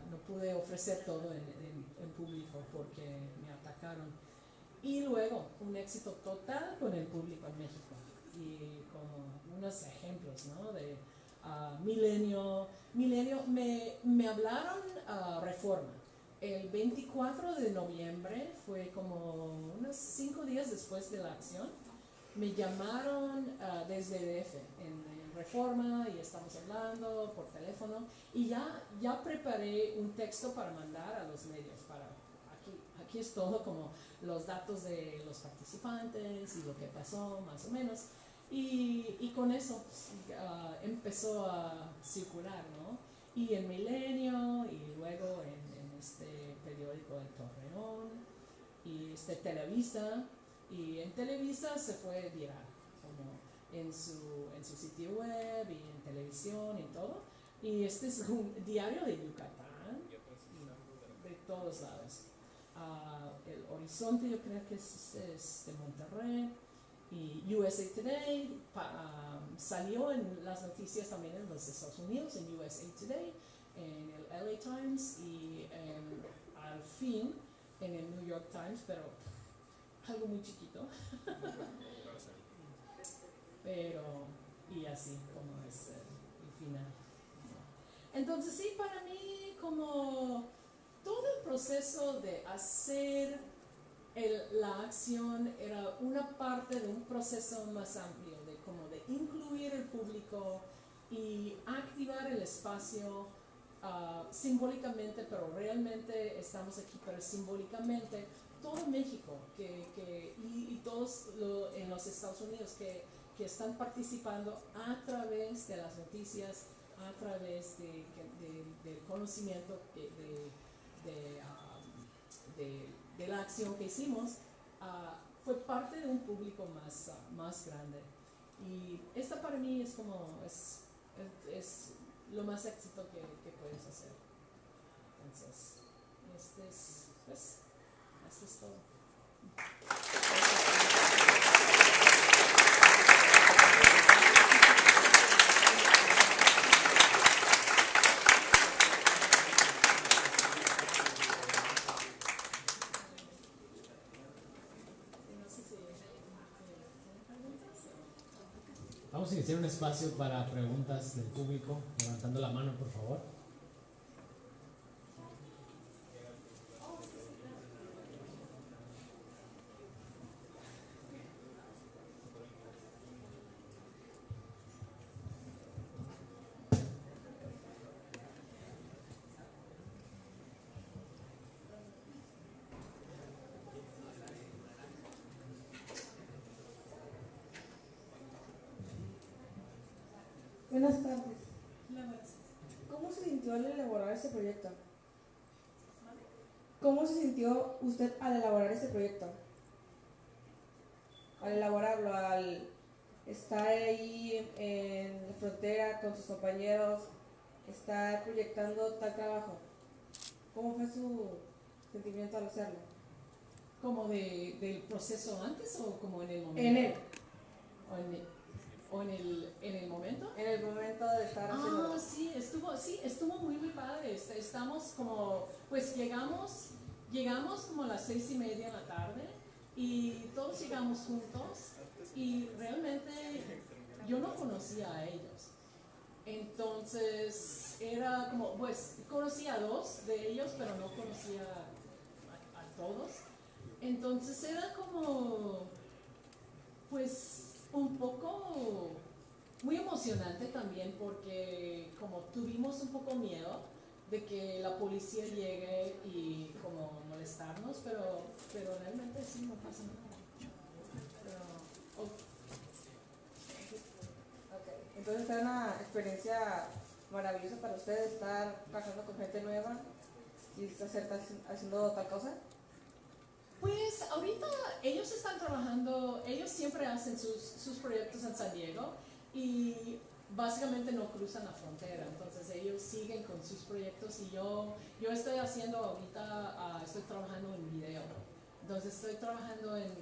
no pude ofrecer todo en público porque me atacaron. Y luego un éxito total con el público en México, y como unos ejemplos, ¿no? De Milenio me hablaron Reforma. El 24 de noviembre, fue como unos 5 días después de la acción, me llamaron desde DF en Reforma, y estamos hablando por teléfono, y ya preparé un texto para mandar a los medios. Aquí es todo como los datos de los participantes y lo que pasó más o menos, y con eso empezó a circular, ¿no? Y en Milenio, y luego en este periódico de Torreón, y Televisa, y en Televisa se fue viral, como en su sitio web y en televisión y todo, y este es un diario de Yucatán, de todos lados. El Horizonte, yo creo que es de Monterrey, y USA Today salió en las noticias también en los Estados Unidos, en USA Today, en el LA Times, y al fin en el New York Times, pero algo muy chiquito. Pero, y así como es el final. Entonces sí, para mí como todo el proceso de hacer la acción era una parte de un proceso más amplio, de incluir el público y activar el espacio simbólicamente, pero realmente estamos aquí, pero simbólicamente todo México y todos en los Estados Unidos que están participando a través de las noticias, a través del conocimiento de la acción que hicimos, fue parte de un público más grande. Y esta para mí es como, es lo más éxito que puedes hacer. Entonces, pues, esto es todo. Vamos a iniciar un espacio para preguntas del público, levantando la mano, por favor. Buenas tardes. ¿Cómo se sintió al elaborar este proyecto? ¿Cómo se sintió usted al elaborar este proyecto? Al elaborarlo, al estar ahí en la frontera con sus compañeros, estar proyectando tal trabajo. ¿Cómo fue su sentimiento al hacerlo? ¿Como del proceso antes o como en el momento? En el, ¿En el momento? en el momento de estar haciendo. Sí, estuvo muy padre. Estamos como, pues llegamos como a las 6:30 de la tarde y todos llegamos juntos y realmente yo no conocía a ellos. Entonces era como, pues conocí a 2 de ellos, pero no conocía a todos. Entonces era como, pues un poco muy emocionante también porque como tuvimos un poco miedo de que la policía llegue y como molestarnos, pero realmente sí no pasa nada. Pero, Okay. Entonces fue una experiencia maravillosa para ustedes estar trabajando con gente nueva y estar haciendo tal cosa. pues ahorita ellos están trabajando, ellos siempre hacen sus proyectos en San Diego y básicamente no cruzan la frontera, entonces ellos siguen con sus proyectos y yo estoy haciendo ahorita, estoy trabajando en video, entonces estoy trabajando en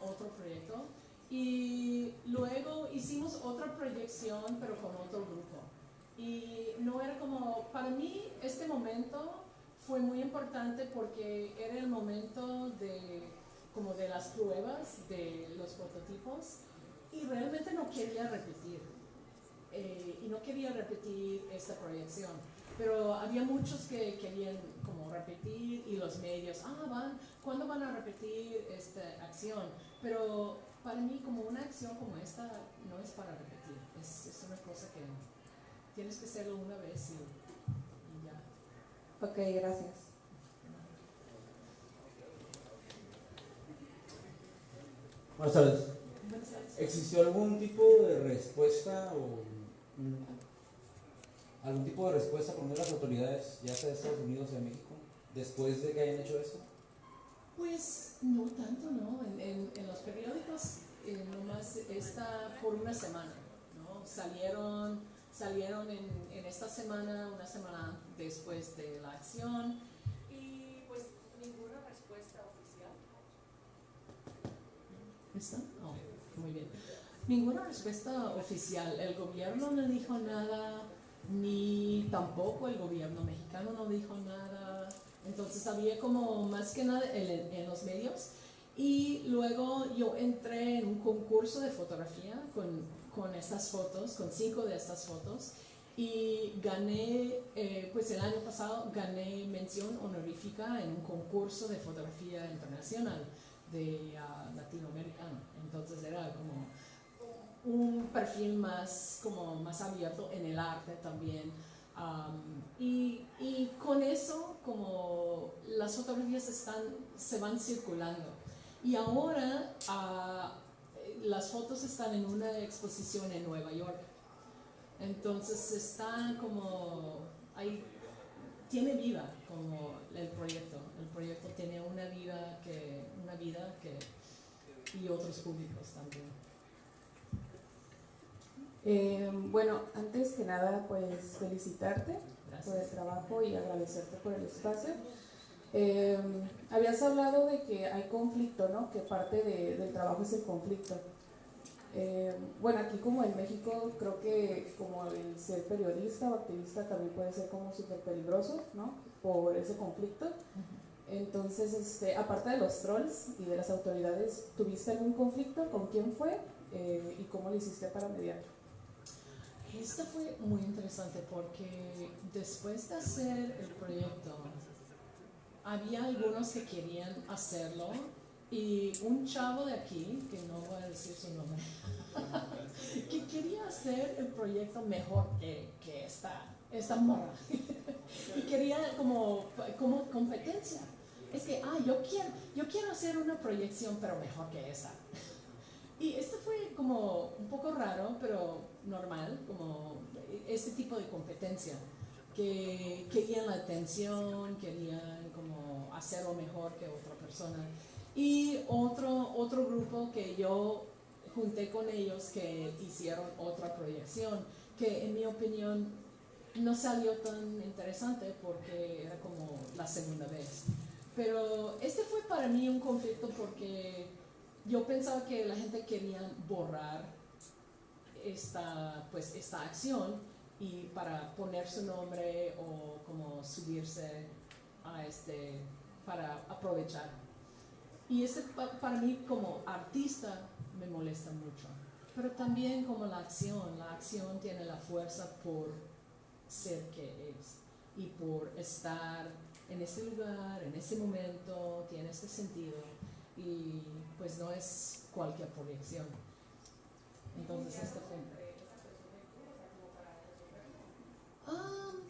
otro proyecto y luego hicimos otra proyección pero con otro grupo y no era como, para mí este momento fue muy importante porque era el momento como de las pruebas de los prototipos y realmente no quería repetir esta proyección, pero había muchos que querían como repetir y los medios, ¿cuándo van a repetir esta acción? Pero para mí como una acción como esta no es para repetir, es una cosa que tienes que hacerlo una vez y ya. Ok, gracias. Buenas tardes. Buenas tardes. ¿Existió algún tipo de respuesta o algún tipo de respuesta por medio de las autoridades, ya sea de Estados Unidos o de México, después de que hayan hecho esto? Pues no tanto, ¿no? En los periódicos nomás está por una semana, ¿no? Salieron en esta semana, una semana después de la acción y pues ninguna respuesta oficial. ¿Está? Oh, muy bien. Ninguna respuesta oficial. El gobierno no dijo nada, ni tampoco el gobierno mexicano no dijo nada. Entonces había como más que nada en los medios. Y luego yo entré en un concurso de fotografía con estas fotos, con 5 de estas fotos. Y gané, pues el año pasado gané mención honorífica en un concurso de fotografía internacional de latinoamericano. Entonces era como un perfil más abierto en el arte también. Y con eso, como las fotografías se van circulando. Y ahora las fotos están en una exposición en Nueva York. Entonces está como, tiene vida como el proyecto. El proyecto tiene una vida y otros públicos también. Bueno, antes que nada, pues felicitarte por el Gracias. trabajo y agradecerte por el espacio. Habías hablado de que hay conflicto, ¿no? Que parte del trabajo es el conflicto. Bueno, aquí como en México, creo que como el ser periodista o activista también puede ser como súper peligroso, ¿no? Por ese conflicto. Entonces, aparte de los trolls y de las autoridades, ¿tuviste algún conflicto? ¿Con quién fue? ¿Y cómo lo hiciste para mediar? Esto fue muy interesante porque después de hacer el proyecto, había algunos que querían hacerlo y un chavo de aquí, que no voy a decir su nombre, que quería hacer el proyecto mejor que esta morra. Y quería como competencia. Es que, yo quiero hacer una proyección pero mejor que esa. Y esto fue como un poco raro, pero normal, como este tipo de competencia, que querían la atención, querían como hacerlo mejor que otra persona. Y otro grupo que yo junté con ellos que hicieron otra proyección, que en mi opinión no salió tan interesante porque era como la segunda vez. Pero este fue para mí un conflicto porque yo pensaba que la gente quería borrar esta acción y para poner su nombre o como subirse a para aprovechar. Y para mí como artista me molesta mucho. Pero también como la acción tiene la fuerza por ser que es y por estar en este lugar, en este momento, tiene este sentido y pues no es cualquier proyección. Entonces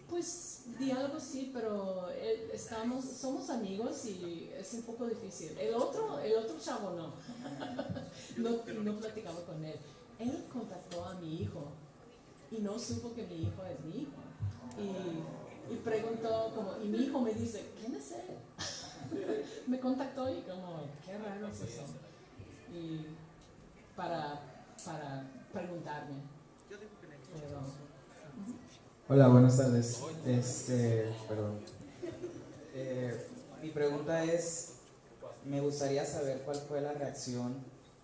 pues diálogo sí, pero somos amigos y es un poco difícil. El otro chavo no platicaba con él. Él contactó a mi hijo y no supo que mi hijo es mi hijo. Y preguntó y mi hijo me dice, ¿quién es él? Me contactó y como, qué raro es eso. Y para preguntarme. Pero, Hola, buenas tardes. Perdón. Mi pregunta es, me gustaría saber cuál fue la reacción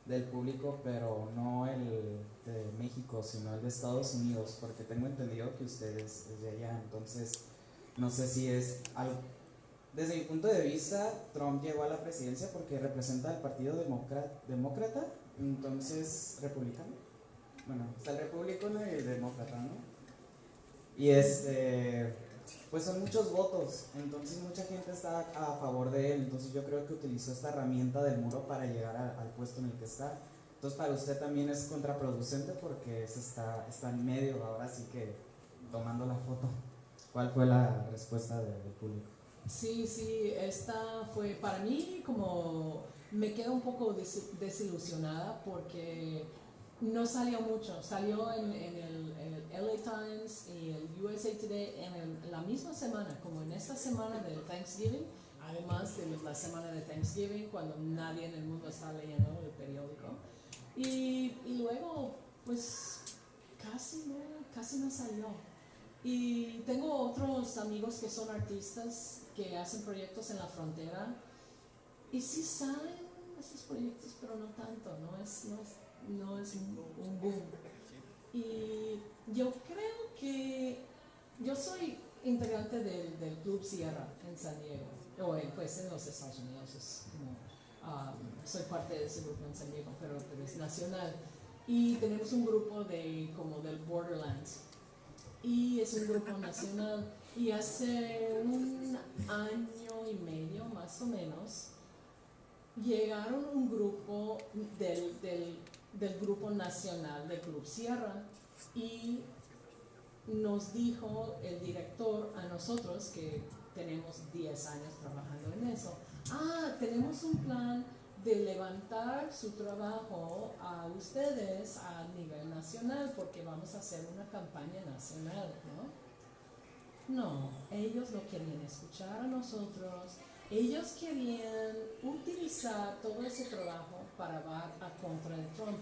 del público, pero no el de México, sino el de Estados Unidos, porque tengo entendido que ustedes es de allá, entonces no sé si es algo. Desde mi punto de vista, Trump llegó a la presidencia porque representa al Partido Demócrata, entonces, republicano. Bueno, está el republicano y el demócrata, ¿no? Y pues son muchos votos, entonces mucha gente está a favor de él, entonces yo creo que utilizó esta herramienta del muro para llegar al puesto en el que está. Entonces para usted también es contraproducente porque está en medio, ahora sí que tomando la foto. ¿Cuál fue la respuesta del público? Sí, esta fue para mí como me quedo un poco desilusionada porque no salió mucho, salió en el LA Times y el USA Today en la misma semana, como en esta semana del Thanksgiving, además de la semana de Thanksgiving, cuando nadie en el mundo está leyendo el periódico. Y luego, pues, casi no salió. Y tengo otros amigos que son artistas que hacen proyectos en la frontera y sí salen estos proyectos, pero no tanto, no es un boom. Y yo creo que yo soy integrante del Club Sierra en San Diego, o pues en los Estados Unidos, soy parte de ese grupo en San Diego, pero es nacional. Y tenemos un grupo como del Borderlands, y es un grupo nacional. Y hace un año y medio, más o menos, llegaron un grupo del grupo nacional del Club Sierra y nos dijo el director a nosotros que tenemos 10 años trabajando en eso, tenemos un plan de levantar su trabajo a ustedes a nivel nacional porque vamos a hacer una campaña nacional, No, ellos no querían escuchar a nosotros. Ellos querían utilizar todo ese trabajo para va a contra de Trump.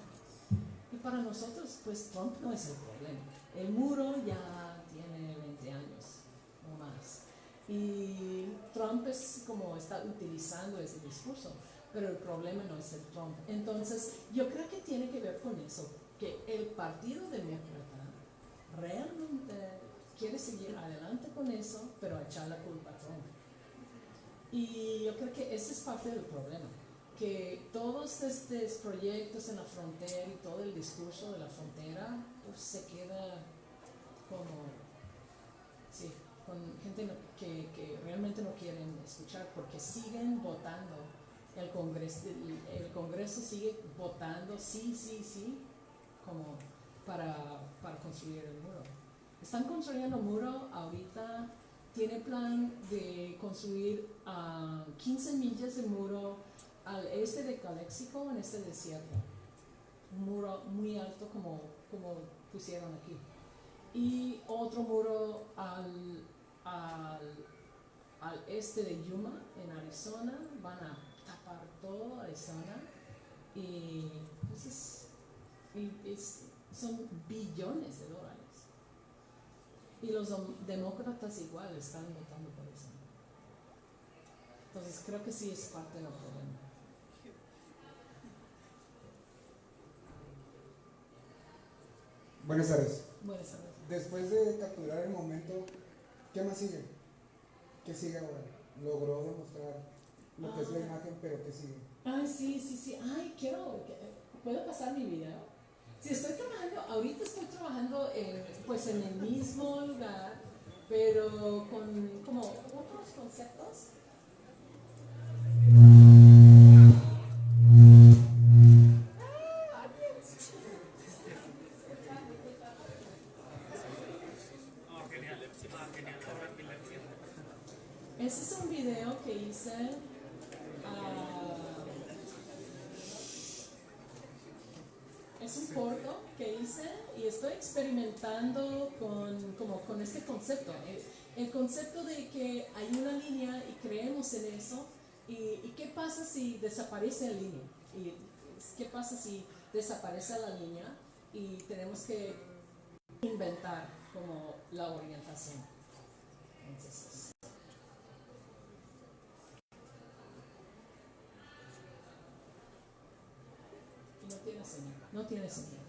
Y para nosotros, pues Trump no es el problema. El muro ya tiene 20 años o más. Y Trump es como está utilizando ese discurso, pero el problema no es el Trump. Entonces, yo creo que tiene que ver con eso, que el Partido Demócrata realmente quiere seguir adelante con eso, pero echar la culpa a Trump. Y yo creo que ese es parte del problema, que todos estos proyectos en la frontera y todo el discurso de la frontera pues se queda con gente que realmente no quieren escuchar porque siguen votando. El Congreso sigue votando sí, como para construir el muro. Están construyendo el muro ahorita. Tiene plan de construir 15 millas de muro al este de Calexico, en este desierto. Un muro muy alto como pusieron aquí. Y otro muro al este de Yuma, en Arizona. Van a tapar todo Arizona. Y son billones de dólares. Y los demócratas igual están votando por eso. Entonces creo que sí es parte del problema. Buenas tardes. Buenas tardes. Después de capturar el momento, ¿qué más sigue? ¿Qué sigue ahora? Logró demostrar lo que es la imagen, pero ¿qué sigue? Ay, sí. Ay, ¿puedo pasar mi video? Sí, estoy trabajando, ahorita estoy trabajando pues en el mismo lugar, pero con como otros conceptos. Ese es un video que hice. Es un corto que hice y estoy experimentando con este concepto. El concepto de que hay una línea y creemos en eso. ¿Y qué pasa si desaparece la línea? ¿Y qué pasa si desaparece la línea y tenemos que inventar como la orientación? Entonces, no tiene señal. No tiene señal.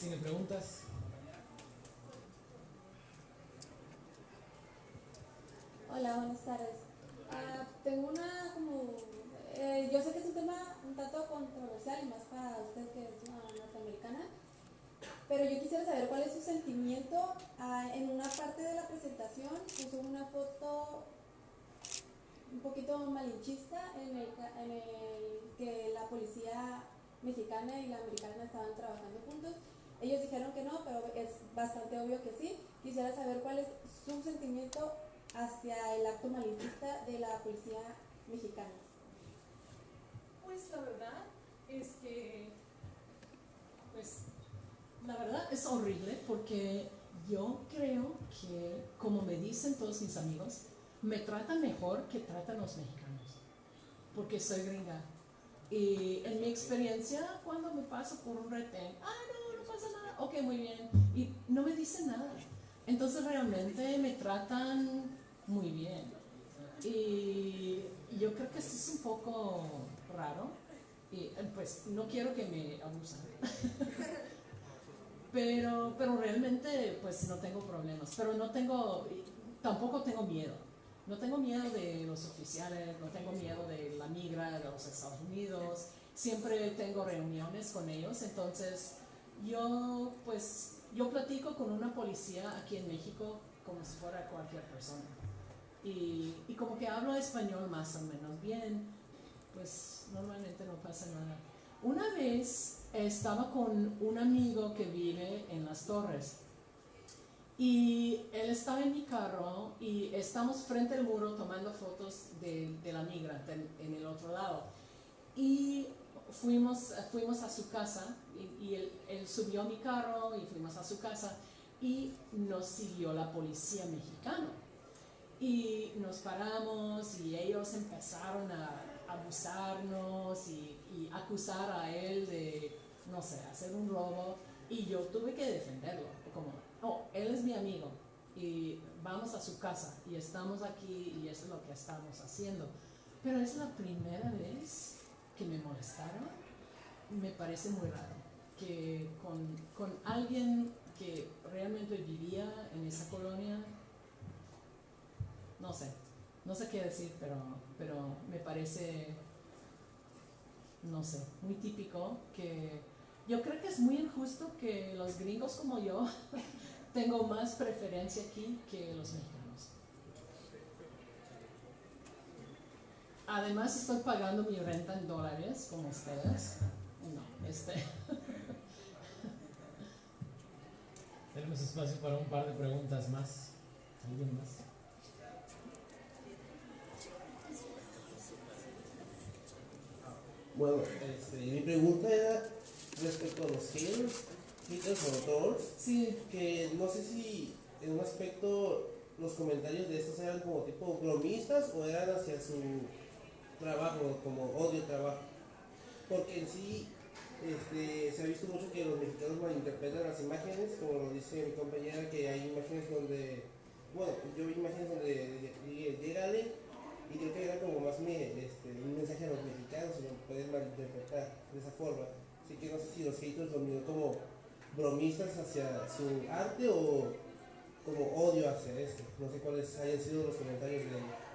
¿Tiene preguntas? Hola, buenas tardes. Tengo una como pero yo quisiera saber cuál es su sentimiento. En una parte de la presentación puso una foto un poquito malinchista en el que la policía mexicana y la americana estaban trabajando juntos. Ellos dijeron que no, pero es bastante obvio que sí. Quisiera saber cuál es su sentimiento hacia el acto malinchista de la policía mexicana. Pues la verdad es que, pues, la verdad es horrible porque yo creo que, como me dicen todos mis amigos, me tratan mejor que tratan los mexicanos, porque soy gringa. Y en mi experiencia, cuando me paso por un retén, no pasa nada, ok, muy bien, y no me dicen nada. Entonces realmente me tratan muy bien. Y yo creo que eso es un poco raro. Y pues no quiero que me abusen. pero realmente pues no tengo problemas. Pero tampoco tengo miedo. No tengo miedo de los oficiales, no tengo miedo de la migra de los Estados Unidos. Siempre tengo reuniones con ellos. Entonces yo platico con una policía aquí en México como si fuera cualquier persona. Y como que hablo español más o menos bien, pues normalmente no pasa nada. Una vez estaba con un amigo que vive en Las Torres y él estaba en mi carro y estamos frente al muro tomando fotos de la migra en el otro lado. Y fuimos a su casa y él subió a mi carro y fuimos a su casa y nos siguió la policía mexicana. Y nos paramos y ellos empezaron a abusarnos y acusar a él de, no sé, hacer un robo. Y yo tuve que defenderlo, como, no, él es mi amigo y vamos a su casa y estamos aquí y eso es lo que estamos haciendo. Pero es la primera vez que me molestaron. Me parece muy raro que con alguien que realmente vivía en esa colonia, no sé qué decir, pero me parece, no sé, muy típico que yo creo que es muy injusto que los gringos como yo tengo más preferencia aquí que los mexicanos. Además estoy pagando mi renta en dólares como ustedes. No, Tenemos espacio para un par de preguntas más. ¿Alguien más? Bueno, mi pregunta era respecto a los haters o trolls, sí. Que no sé si en un aspecto los comentarios de estos eran como tipo bromistas o eran hacia su trabajo, como odio trabajo, porque en sí se ha visto mucho que los mexicanos malinterpretan las imágenes, como lo dice mi compañera, que hay imágenes donde, bueno, yo vi imágenes donde llégale, y creo que era como más un mensaje a los mexicanos y lo pueden malinterpretar de esa forma. Así que no sé si los haters lo miran como bromistas hacia su arte o como odio hacia esto. No sé cuáles hayan sido los comentarios de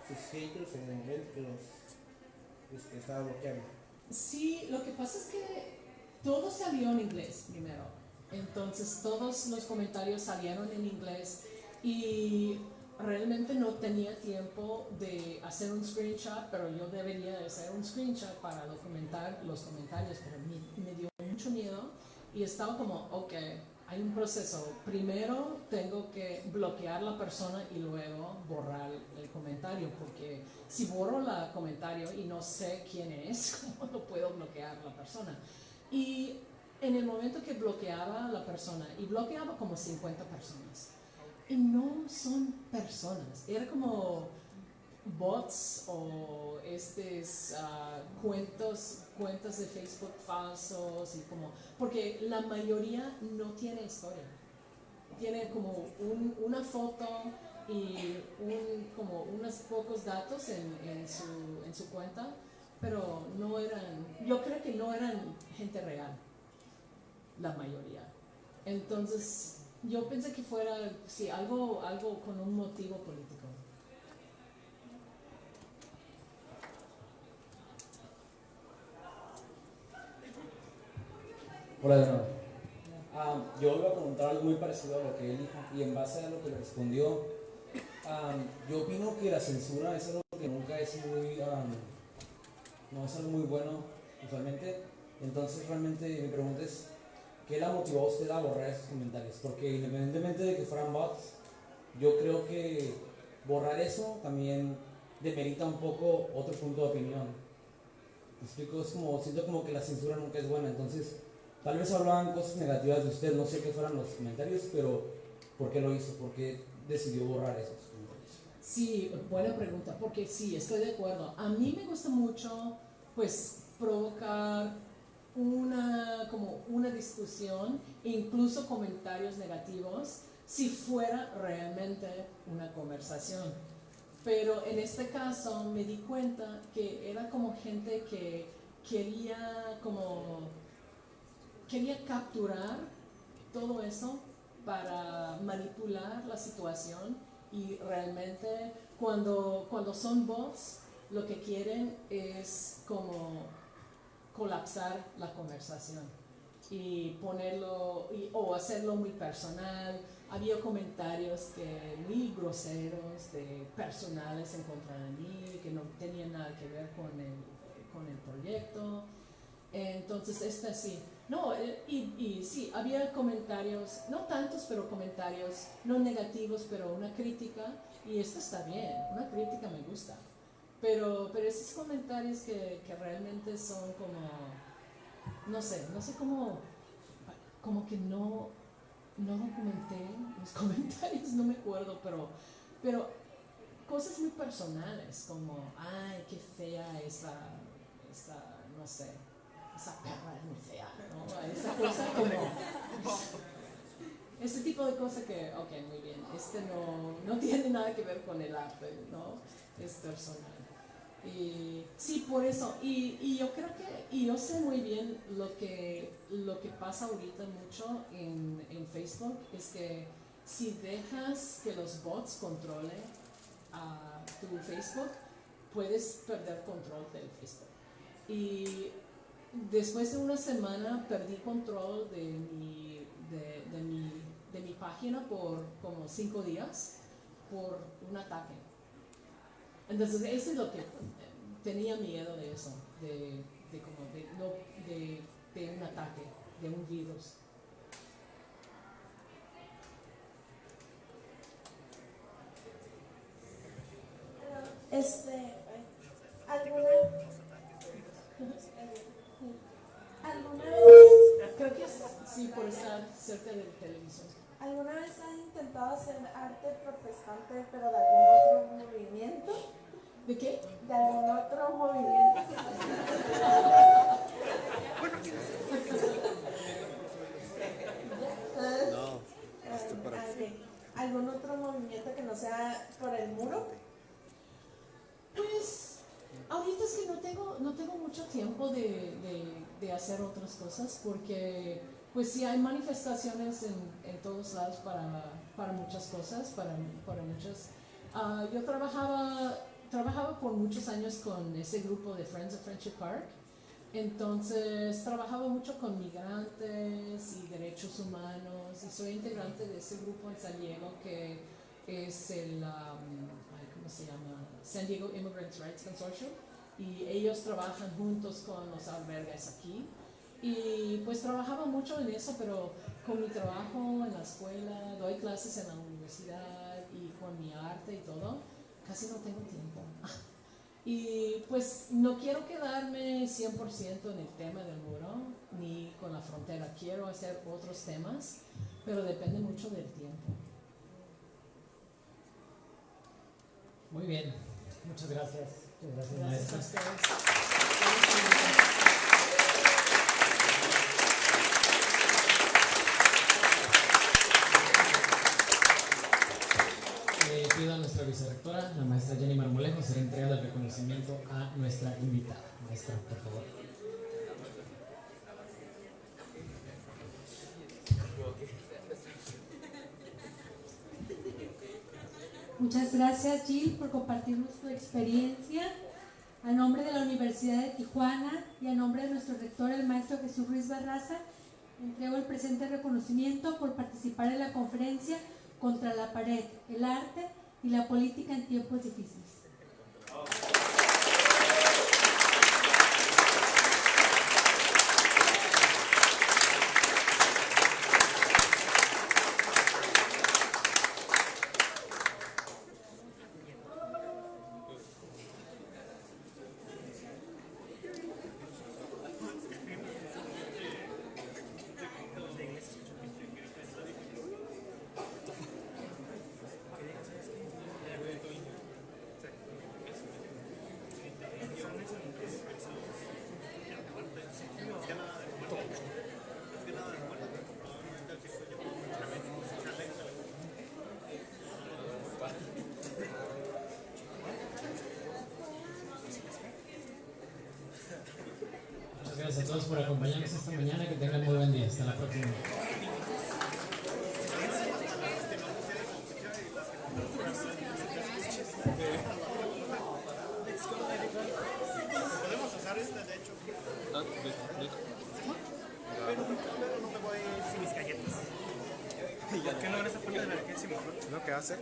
sus haters en el momento que los estaban bloqueando. Sí, lo que pasa es que todo salió en inglés primero. Entonces todos los comentarios salieron en inglés y realmente no tenía tiempo de hacer un screenshot, pero yo debería de hacer un screenshot para documentar los comentarios, pero me dio mucho miedo y estaba como, ok, hay un proceso. Primero tengo que bloquear la persona y luego borrar el comentario, porque si borro el comentario y no sé quién es, ¿cómo lo puedo bloquear la persona? Y en el momento que bloqueaba a la persona, y bloqueaba como 50 personas, y no son personas, era como bots o cuentas de Facebook falsos y como, porque la mayoría no tiene historia, tiene como una foto y como unos pocos datos en su cuenta, pero no eran, yo creo que no eran gente real, la mayoría. Entonces yo pensé que fuera, sí, algo con un motivo político. Hola de nuevo. Yo le voy a preguntar algo muy parecido a lo que él dijo, y en base a lo que le respondió, yo opino que la censura es algo que nunca es muy, no es algo muy bueno usualmente. Entonces realmente mi pregunta es, ¿qué la motivó a usted a borrar esos comentarios? Porque independientemente de que fueran bots, yo creo que borrar eso también demerita un poco otro punto de opinión. ¿Me explico? Es como, siento como que la censura nunca es buena. Entonces, tal vez hablaban cosas negativas de usted, no sé qué fueran los comentarios, pero ¿por qué lo hizo? ¿Por qué decidió borrar esos comentarios? Sí, buena pregunta, porque sí, estoy de acuerdo. A mí me gusta mucho, pues, provocar una discusión, incluso comentarios negativos, si fuera realmente una conversación. Pero en este caso me di cuenta que era como gente que quería capturar todo eso para manipular la situación, y realmente cuando son bots lo que quieren es como colapsar la conversación y ponerlo o hacerlo muy personal. Había comentarios muy groseros, personales en contra de mí, que no tenían nada que ver con el proyecto. Entonces, sí. No, y sí, había comentarios, no tantos, pero comentarios no negativos, pero una crítica, y esto está bien, una crítica me gusta. Pero esos comentarios que realmente son no sé como que no documenté los comentarios, no me acuerdo, pero cosas muy personales, como, ay, qué fea esa no sé, esa perra es muy fea, ¿no? Esa cosa como, ese tipo de cosas que, ok, muy bien, no tiene nada que ver con el arte, ¿no? Es personal. Y sí, por eso, y yo creo y yo sé muy bien lo que pasa ahorita mucho en Facebook, es que si dejas que los bots controlen a tu Facebook, puedes perder control del Facebook. Y después de una semana perdí control de mi página por como 5 días por un ataque. Entonces eso es lo que tenía miedo de eso, de un ataque, de un virus. ¿Alguna vez? Creo que sí, por estar cerca del televisor. ¿Alguna vez han intentado hacer arte protestante, pero de algún otro movimiento? ¿De qué? De algún otro movimiento. ¿Algún otro movimiento que no sea por el muro? Pues ahorita es que no tengo mucho tiempo de hacer otras cosas, porque pues sí hay manifestaciones en todos lados para muchas cosas, para muchas. Yo trabajaba por muchos años con ese grupo de Friends of Friendship Park. Entonces trabajaba mucho con migrantes y derechos humanos, y soy integrante de ese grupo en San Diego que es el ¿cómo se llama? San Diego Immigrant Rights Consortium, y ellos trabajan juntos con los albergues aquí, y pues trabajaba mucho en eso, pero con mi trabajo en la escuela, doy clases en la universidad, y con mi arte y todo, casi no tengo tiempo. Y pues no quiero quedarme 100% en el tema del muro, ni con la frontera. Quiero hacer otros temas, pero depende mucho del tiempo. Muy bien, muchas gracias. Muchas gracias, Gracias a maestra. ustedes. Pido a nuestra vicerrectora, la maestra Jenny Marmolejo, será entregada el reconocimiento a nuestra invitada. Maestra, por favor. Muchas gracias, Jill, por compartirnos tu experiencia. A nombre de la Universidad de Tijuana y a nombre de nuestro rector, el maestro Jesús Ruiz Barraza, Entrego el presente reconocimiento por participar en la conferencia Contra la pared, el arte y la política en tiempos difíciles. Muchas gracias a todos por acompañarnos esta mañana. Que tengan muy buen día. Hasta la próxima. Podemos usar esta, de hecho. Pero no me voy sin mis galletas. ¿Por qué no en esa parte de emergencia mejor? ¿No? ¿Qué hace?